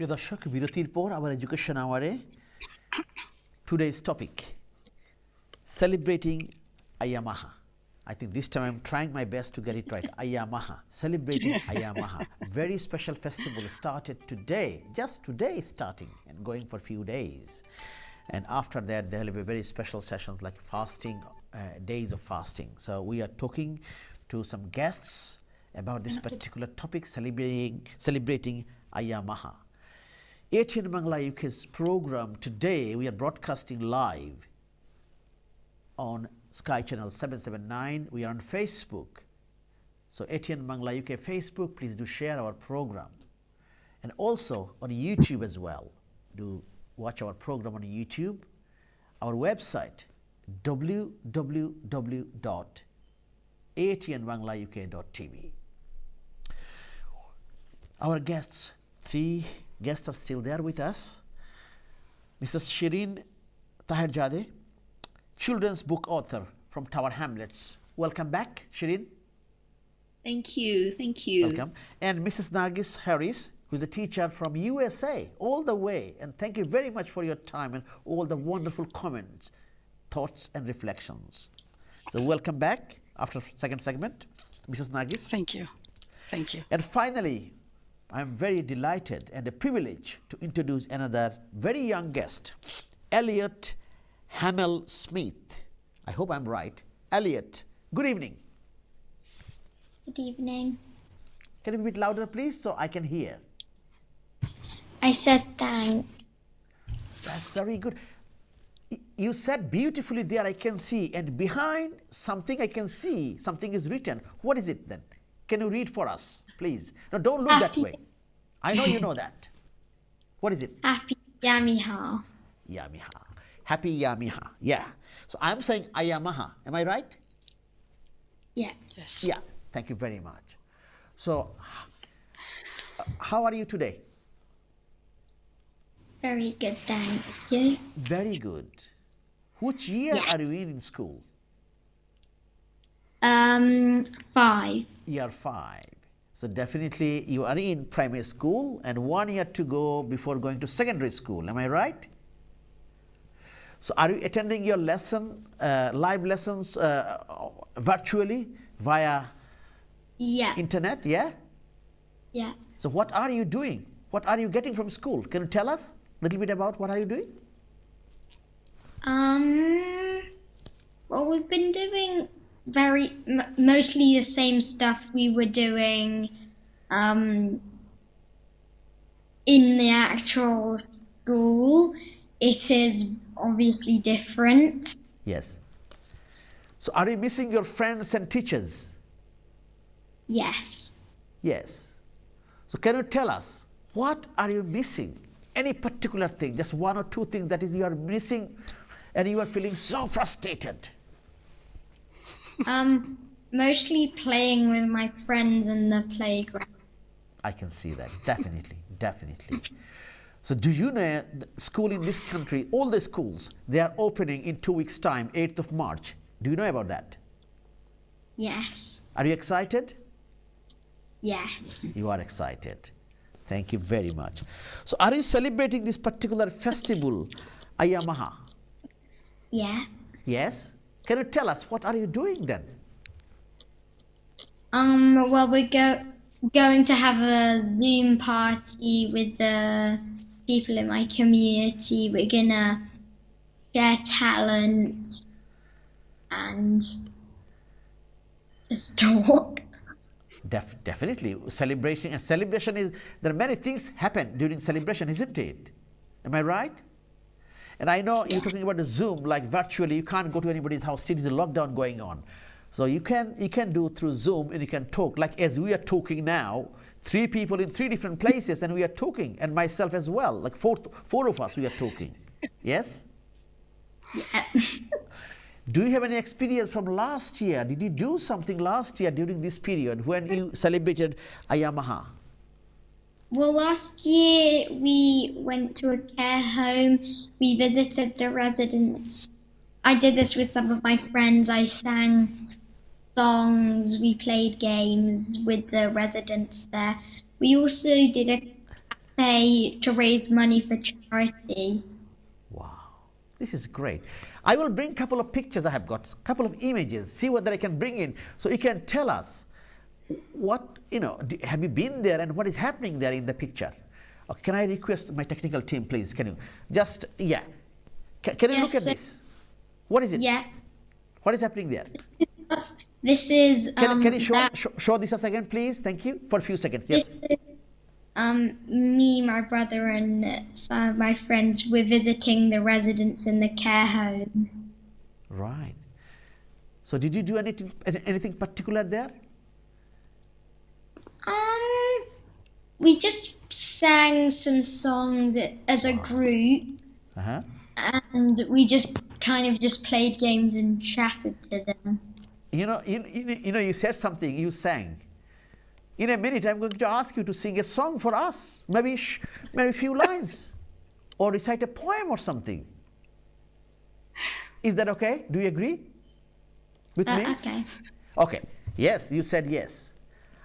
প্রিয় দর্শক, বিরতির পর আবার education আওয়ারে today's topic, celebrating Ayamaha. I think this time I'm trying my best to get it right. Ayamaha, celebrating Ayamaha. Very special festival started today, just today starting and going for a few days. And after that there will be very special sessions like fasting, days of fasting. So we are talking to some guests about this particular topic, celebrating Ayamaha. ATN Bangla UK's program today, we are broadcasting live on Sky Channel 779. We are on Facebook. So ATN Bangla UK Facebook, please do share our program. And also on YouTube as well. Do watch our program on YouTube. Our website, www.atnbanglauk.tv. Our guests, 3 guests are still there with us. Mrs. Shireen Tahirjadeh, children's book author from Tower Hamlets. Welcome back, Shireen. Thank you. Thank you. Welcome. And Mrs. Nargis Harris, who is a teacher from USA, all the way. And thank you very much for your time and all the wonderful comments, thoughts and reflections. So welcome back after second segment, Mrs. Nargis. Thank you. Thank you. And finally, I'm very delighted and a privilege to introduce another very young guest, Elliot Hamel Smith. I hope I'm right. Elliot, good evening. Good evening. Can you be a bit louder, please, so I can hear? I said thanks. That's very good. You said beautifully there, I can see, and behind something I can see, something is written. What is it then? Can you read for us, please? No, don't look that Happy. way. I know you know that. What is it? Happy Yamiha. Yamiha. Happy Yamiha. Yeah. So I'm saying Ayamaha. Am I right? Yeah. Yes. Yeah. Thank you very much. So, how are you today? Very good, thank you. Very good. Which year Yeah. are you in school? 5. Year 5. So definitely you are in primary school and 1 year to go before going to secondary school. Am I right? So are you attending your lesson, live lessons virtually via Yeah. internet? Yeah. Yeah. So what are you doing? What are you getting from school? Can you tell us a little bit about what are you doing? Well, we've been doing mostly the same stuff we were doing in the actual school. It is obviously different. Yes. So are you missing your friends and teachers? Yes. Yes. So can you tell us, what are you missing? Any particular thing, just 1 or 2 things that is you are missing and you are feeling so frustrated? Mostly playing with my friends in the playground. I can see that, definitely, definitely. So do you know the school in this country, all the schools, they are opening in 2 weeks' time, 8th of March. Do you know about that? Yes. Are you excited? Yes. You are excited. Thank you very much. So are you celebrating this particular festival, Ayamaha? Yeah. Yes? Can you tell us, what are you doing then? Well, we're going to have a Zoom party with the people in my community. We're gonna share talents and just talk. Definitely. Celebration is, there are many things happen during celebration, isn't it? Am I right? And I know you're talking about the Zoom, like virtually, you can't go to anybody's house, still is a lockdown going on. So you can do through Zoom and you can talk, like as we are talking now, 3 people in 3 different places and we are talking, and myself as well, like 4 of us we are talking. Yes? Yeah. Do you have any experience from last year? Did you do something last year during this period when you celebrated Ayamaha? Well, last year we went to a care home. We visited the residents. I did this with some of my friends. I sang songs. We played games with the residents there. We also did a cafe to raise money for charity. Wow, this is great. I will bring a couple of pictures I have got, a couple of images, see what I can bring in, so you can tell us what, have you been there and what is happening there in the picture? Can I request my technical team, please? Can you just, yeah. Can you look at this? What is it? Yeah. What is happening there? This is. Can you show this us again, please? Thank you. For a few seconds. Yes. This is, me, my brother, and some of my friends. We're visiting the residents in the care home. Right. So, did you do anything particular there? We just sang some songs as a group, and we just kind of just played games and chatted to them. You said something. You sang. In a minute, I'm going to ask you to sing a song for us. Maybe a few lines, or recite a poem or something. Is that okay? Do you agree with me? Okay. Okay. Yes, you said yes.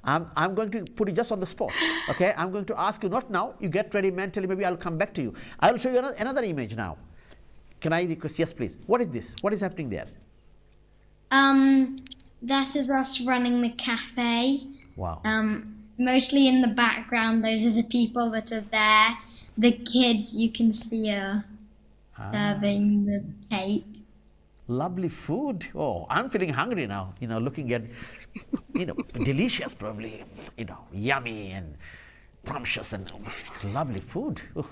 I'm going to put you just on the spot. Okay. I'm going to ask you, not now. You get ready mentally. Maybe I'll come back to you. I'll show you another image now. Can I request? Yes, please. What is this? What is happening there? That is us running the cafe. Wow. Mostly in the background, those are the people that are there. The kids you can see are serving the cake. Lovely food. Oh, I'm feeling hungry now, looking at, delicious probably, yummy and scrumptious and lovely food. Oh.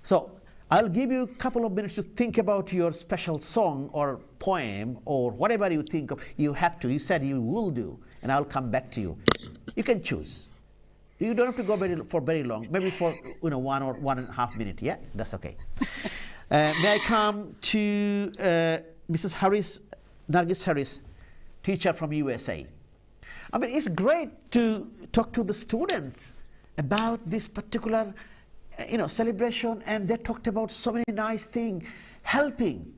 So I'll give you a couple of minutes to think about your special song or poem or whatever you think of. You have to. You said you will do, and I'll come back to you. You can choose. You don't have to go for very long. Maybe for 1 or 1.5 minutes. Yeah, that's okay. May I come to Mrs. Harris, Nargis Harris, teacher from USA. I mean, it's great to talk to the students about this particular, celebration, and they talked about so many nice things, helping,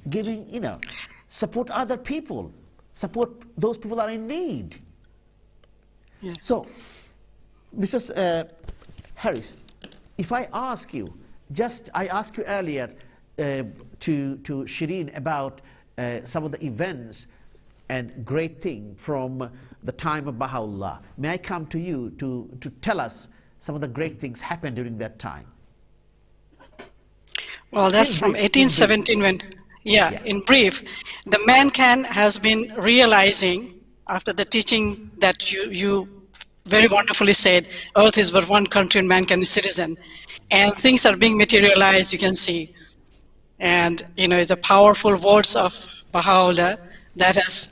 giving, support other people, support those people that are in need. Yeah. So, Mrs. Harris, if I ask you, I asked you earlier to Shireen about some of the events and great things from the time of Baha'u'llah. May I come to you to tell us some of the great things happened during that time? Well, that's from 1817 when, in brief, the mankind has been realizing after the teaching that you very wonderfully said, Earth is but one country and mankind is citizen. And things are being materialized, you can see. And, it's a powerful words of Baha'u'llah that has,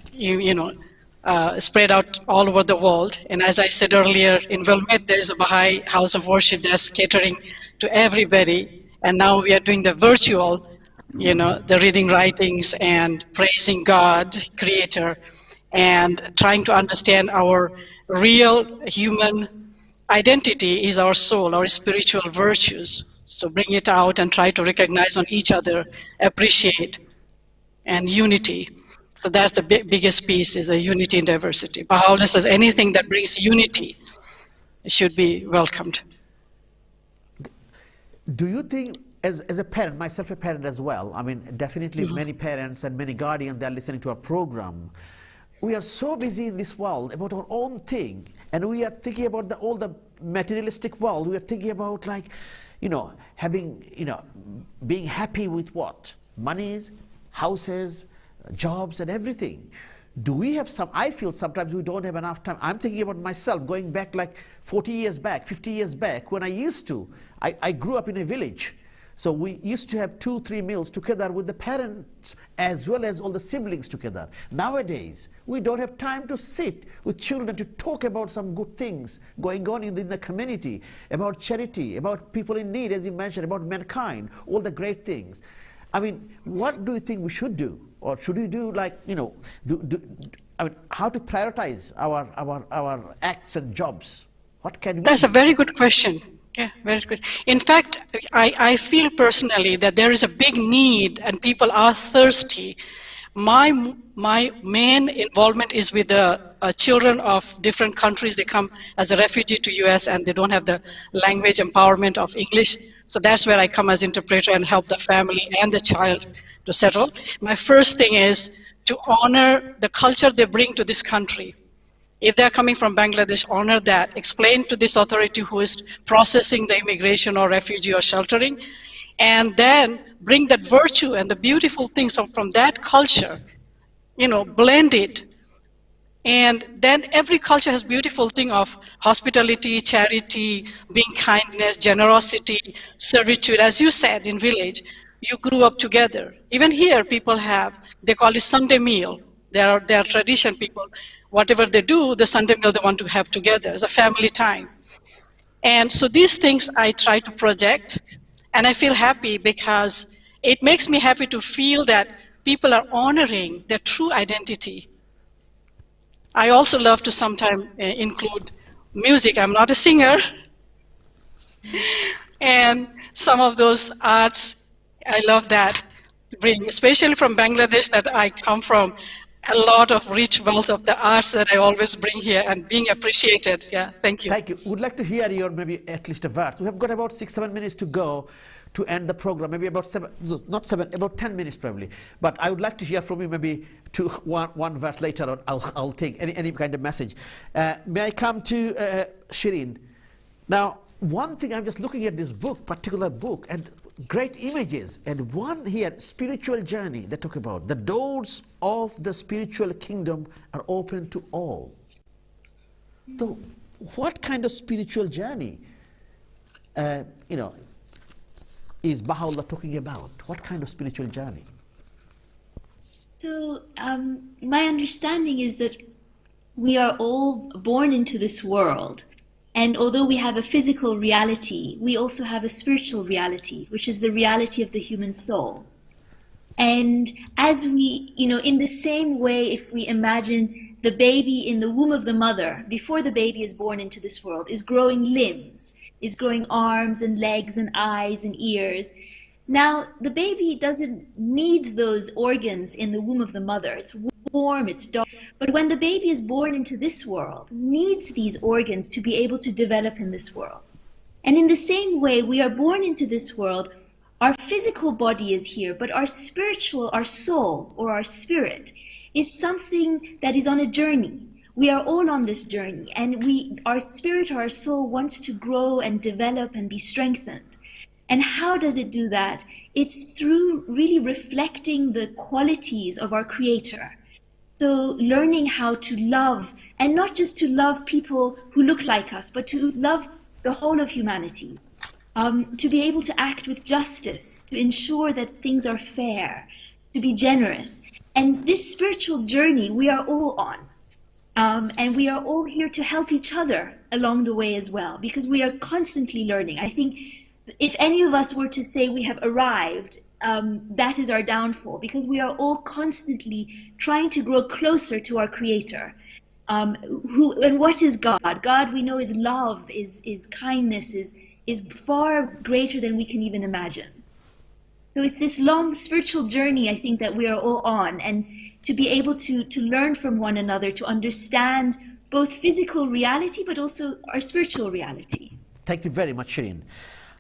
spread out all over the world. And as I said earlier, in Wilmette, there is a Baha'i house of worship that's catering to everybody. And now we are doing the virtual, the reading writings and praising God, Creator, and trying to understand our real human identity is our soul, our spiritual virtues. So bring it out and try to recognize on each other, appreciate, and unity. So that's the biggest piece, is the unity in diversity. Baha'u'llah says anything that brings unity should be welcomed. Do you think, as a parent, myself a parent as well, I mean, definitely many parents and many guardians, they're listening to our program. We are so busy in this world about our own thing, and we are thinking about all the materialistic world. We are thinking about having, being happy with what? Monies, houses, jobs, and everything. Do we have I feel sometimes we don't have enough time. I'm thinking about myself going back like 40 years back, 50 years back, when I grew up in a village. So we used to have 2-3 meals together with the parents as well as all the siblings together. Nowadays, we don't have time to sit with children to talk about some good things going on in the community, about charity, about people in need, as you mentioned, about mankind, all the great things. I mean, what do you think we should do? Or should we do how to prioritize our acts and jobs? What can we do? That's a very good question. Yeah, very good. In fact, I feel personally that there is a big need and people are thirsty. My main involvement is with the children of different countries. They come as a refugee to US and they don't have the language empowerment of English. So that's where I come as interpreter and help the family and the child to settle. My first thing is to honor the culture they bring to this country. If they're coming from Bangladesh, honor that. Explain to this authority who is processing the immigration or refugee or sheltering, and then bring that virtue and the beautiful things from that culture, blend it. And then every culture has beautiful thing of hospitality, charity, being kindness, generosity, servitude. As you said, in village, you grew up together. Even here, people they call it Sunday meal. They are tradition people. Whatever they do, the Sunday meal they want to have together. It's a family time. And so these things I try to project, and I feel happy because it makes me happy to feel that people are honoring their true identity. I also love to sometimes include music. I'm not a singer. And some of those arts, I love that to bring, especially from Bangladesh that I come from, a lot of rich wealth of the arts that I always bring here and being appreciated. Yeah, thank you. Thank you. Would like to hear your maybe at least a verse. We have got about 6-7 minutes to go to end the program, maybe about about 10 minutes probably. But I would like to hear from you maybe one verse later on. I'll take any kind of message. May I come to Shireen? Now, one thing, I'm just looking at this book, particular book, and great images, and one here, spiritual journey, they talk about. The doors of the spiritual kingdom are open to all. So, what kind of spiritual journey, is Baha'u'llah talking about? What kind of spiritual journey? So, my understanding is that we are all born into this world. And although we have a physical reality, we also have a spiritual reality, which is the reality of the human soul. And as we, in the same way, if we imagine the baby in the womb of the mother, before the baby is born into this world, is growing limbs, is growing arms and legs and eyes and ears. Now, the baby doesn't need those organs in the womb of the mother. It's warm, it's dark. But when the baby is born into this world, needs these organs to be able to develop in this world. And in the same way, we are born into this world, our physical body is here, but our soul or our spirit is something that is on a journey. We are all on this journey, and our spirit or our soul wants to grow and develop and be strengthened. And how does it do that? It's through really reflecting the qualities of our Creator. So learning how to love, and not just to love people who look like us, but to love the whole of humanity. To be able to act with justice, to ensure that things are fair, to be generous. And this spiritual journey we are all on. And we are all here to help each other along the way as well, because we are constantly learning. I think if any of us were to say we have arrived, that is our downfall, because we are all constantly trying to grow closer to our Creator. And what is God? God, we know, is love, is kindness, is far greater than we can even imagine. So it's this long spiritual journey, I think, that we are all on, and to be able to learn from one another, to understand both physical reality, but also our spiritual reality. Thank you very much, Shireen.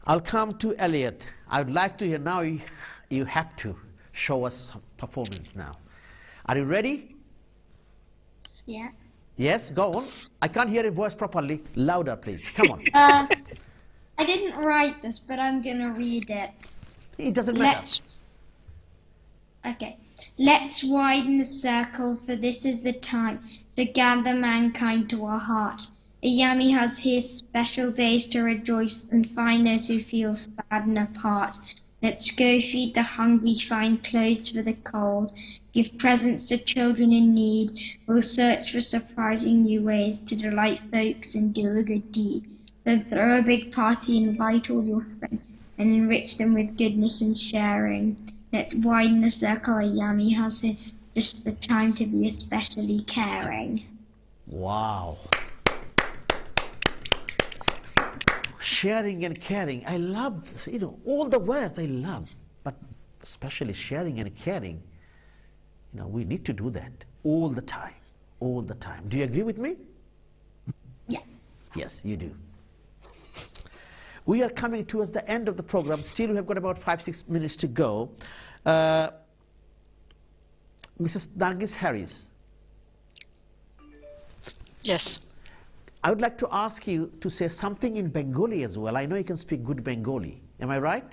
I'll come to Elliot. I would like to hear now, you have to show us some performance now. Are you ready? Yeah. Yes, go on. I can't hear your voice properly. Louder, please. Come on. I didn't write this, but I'm going to read it. It doesn't matter. Okay. Let's widen the circle, for this is the time to gather mankind to our heart. Ayami has here special days to rejoice and find those who feel sad and apart. Let's go feed the hungry, find clothes for the cold, give presents to children in need. We'll search for surprising new ways to delight folks and do a good deed. Then throw a big party, invite all your friends, and enrich them with goodness and sharing. Let's widen the circle. Ayami has here just the time to be especially caring. Wow. Sharing and caring. I love, all the words I love, but especially sharing and caring. We need to do that all the time. all the time. Do you agree with me? Yeah. Yes, you do. We are coming towards the end of the program. Still, we have got about 5-6 minutes to go. Mrs. Nargis Harris. Yes. I would like to ask you to say something in Bengali as well. I know you can speak good Bengali. Am I right?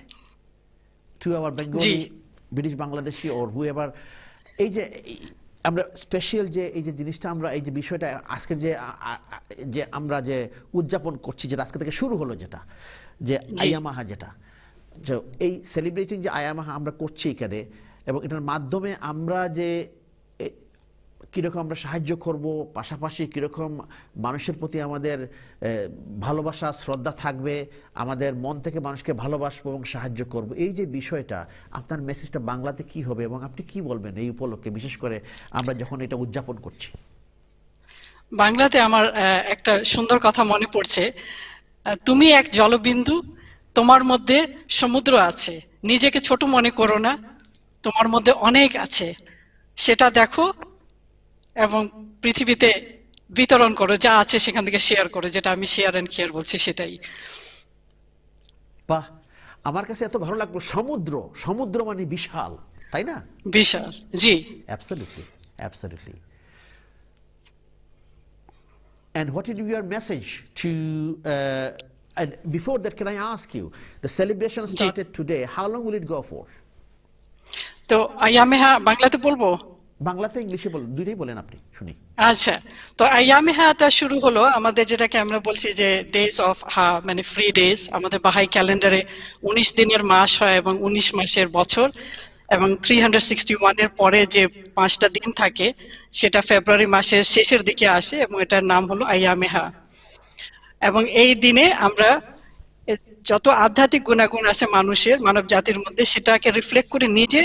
To our Bengali, British Bangladeshi or whoever. এই যে আমরা special যে এই যে জিনিসটা আমরা এই যে বিষয়টা আজকে যে আমরা যে উদযাপন করছি যেটা আজকে থেকে শুরু হলো যেটা যে আয়ামাহা যেটা যে এই সেলিব্রেটিং যে আয়ামাহা আমরা করছি এখানে এবং এটার মাধ্যমে আমরা যে কীরকম আমরা সাহায্য করব পাশাপাশি কীরকম মানুষের প্রতি আমাদের ভালোবাসা শ্রদ্ধা থাকবে আমাদের মন থেকে মানুষকে ভালোবাসবো এবং সাহায্য করব এই যে বিষয়টা আপনার মেসেজটা বাংলাতে কি হবে এবং আপনি কি বলবেন এই উপলক্ষে বিশেষ করে আমরা যখন এটা উদযাপন করছি বাংলাতে আমার একটা সুন্দর কথা মনে পড়ছে তুমি এক জলবিন্দু তোমার মধ্যে সমুদ্র আছে নিজেকে ছোট মনে করো না তোমার মধ্যে অনেক আছে সেটা দেখো এবং পৃথিবীতে বিতরণ করো যা আছে সেখান থেকে শেয়ার করো যেটা আমি শেয়ার এন্ড কেয়ার বলছি সেটাই বাহ আমার কাছে এত ভালো লাগলো সমুদ্র মানে বিশাল তাই না বিশাল জি absolutely and what will be your message to and before that can I ask you the celebration started today how long will it go for তো আয়ামেহা বাংলাতে বলবো বাংলাতে ইংলিশে বল দুইটাই বলেন আপনি শুনি আচ্ছা তো আয়ামেহাটা শুরু হলো আমাদের যেটাকে আমরা বলছি যে ডেজ অফ মানে ফ্রি ডেজ আমাদের বাহাই ক্যালেন্ডারে 19 দিনের মাস হয় এবং 19 মাসের বছর এবং 361 এর পরে যে 5টা দিন থাকে সেটা ফেব্রুয়ারি মাসের শেষের দিকে আসে এবং এটার নাম হলো আয়ামেহা এবং এই দিনে আমরা যত আধ্যাত্মিক গুণাগুণ আছে মানুষের মানব জাতির মধ্যে সেটাকে রিফ্লেক্ট করে নিজে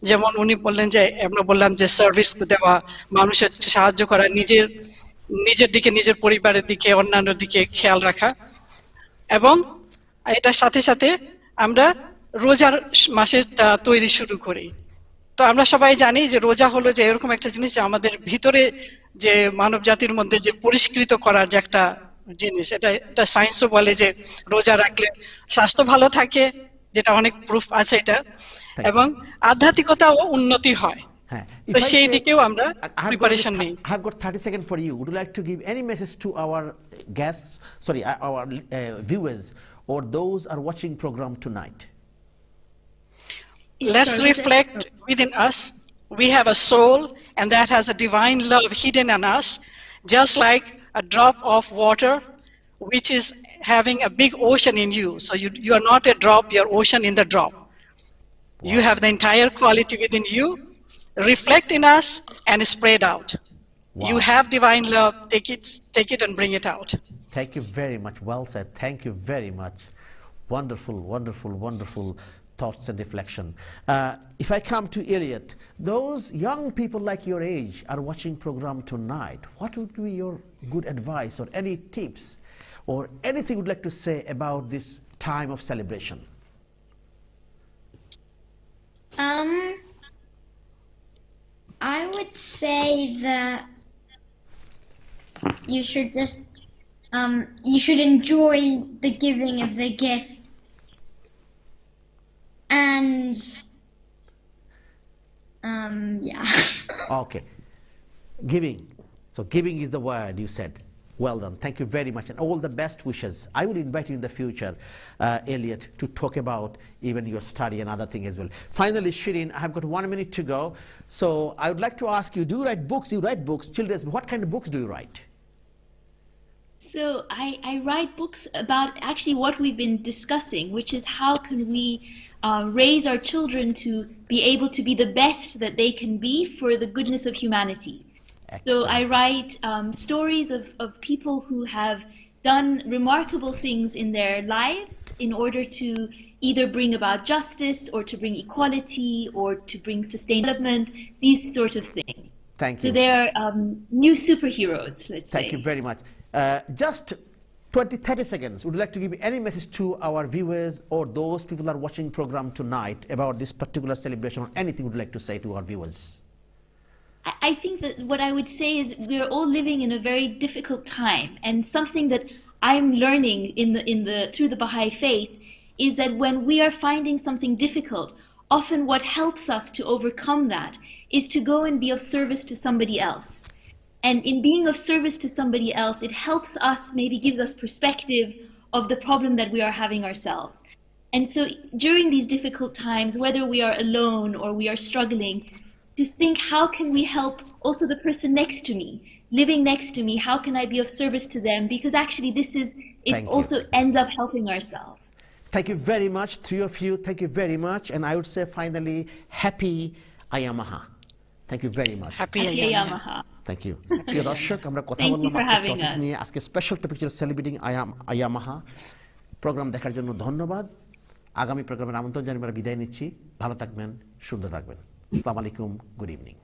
যেমন উনি বললেন যে আমরা বললাম যে সার্ভিস দেওয়া মানুষের সাহায্য করা নিজের দিকে নিজের পরিবারের দিকে অন্যান্য দিকে খেয়াল রাখা এবং এটার সাথে সাথে আমরা রোজার মাসের তৈরি শুরু করি তো আমরা সবাই জানি যে রোজা হলো যে এরকম একটা জিনিস যে আমাদের ভিতরে যে মানব জাতির মধ্যে যে পরিষ্কৃত করার যে একটা জিনিস এটা সায়েন্সও বলে যে রোজা রাখলে স্বাস্থ্য ভালো থাকে যেটা অনেক প্রুফ আছে এটা এবং আধ্যাত্মিকতাও উন্নতি হয় তো সেই দিকেও আমরা প্রিপারেশন নেই I have got 30 seconds for you would you like to give any message to our guests our viewers or those are watching program tonight let's reflect within us we have a soul and that has a divine love hidden in us just like a drop of water which is having a big ocean in you so you are not a drop you're ocean in the drop you have the entire quality within you reflect in us and spread out you have divine love take it and bring it out thank you very much well said thank you very much wonderful thoughts and reflection if I come to Elliot those young people like your age are watching program tonight what would be your good advice or any tips or anything you'd like to say about this time of celebration I would say that you should just you should enjoy the giving of the gift and yeah okay giving so giving is the word you said well done thank you very much and all the best wishes I will invite you in the future Elliot to talk about even your study and other thing as well finally Shirin I have got 1 minute to go so I would like to ask you do you write books children's what kind of books do you write So I write books about actually what we've been discussing, which is how can we raise our children to be able to be the best that they can be for the goodness of humanity. Excellent. So I write stories of people who have done remarkable things in their lives in order to either bring about justice or to bring equality or to bring sustainable development, these sort of things. Thank you. So they're new superheroes, let's say. Thank you very much. Just 20-30 seconds, would you like to give any message to our viewers or those people who are watching program tonight about this particular celebration or anything would you like to say to our viewers? I think that what I would say is we're all living in a very difficult time, and something that I'm learning through the Baha'i faith is that when we are finding something difficult, often what helps us to overcome that is to go and be of service to somebody else. And in being of service to somebody else, it helps us, maybe gives us perspective of the problem that we are having ourselves. And so during these difficult times, whether we are alone or we are struggling, to think, how can we help also the person next to me, living next to me? How can I be of service to them? Because actually it also ends up helping ourselves. Thank you very much, three of you. Thank you very much. And I would say finally, happy Ayamaha. Thank you very much. Happy Ayamaha. Thank you. প্রিয় দর্শক, আমরা কথা বললাম আজকে topic নিয়ে। আজকে special topic ছিল celebrating আয়ামাহা। Programme দেখার জন্য ধন্যবাদ। আগামী প্রোগ্রামের আমন্ত্রণ জানিয়ে আমরা বিদায় নিচ্ছি। ভালো থাকবেন, সুন্দর থাকবেন। আসসালামু আলাইকুম, গুড ইভিনিং।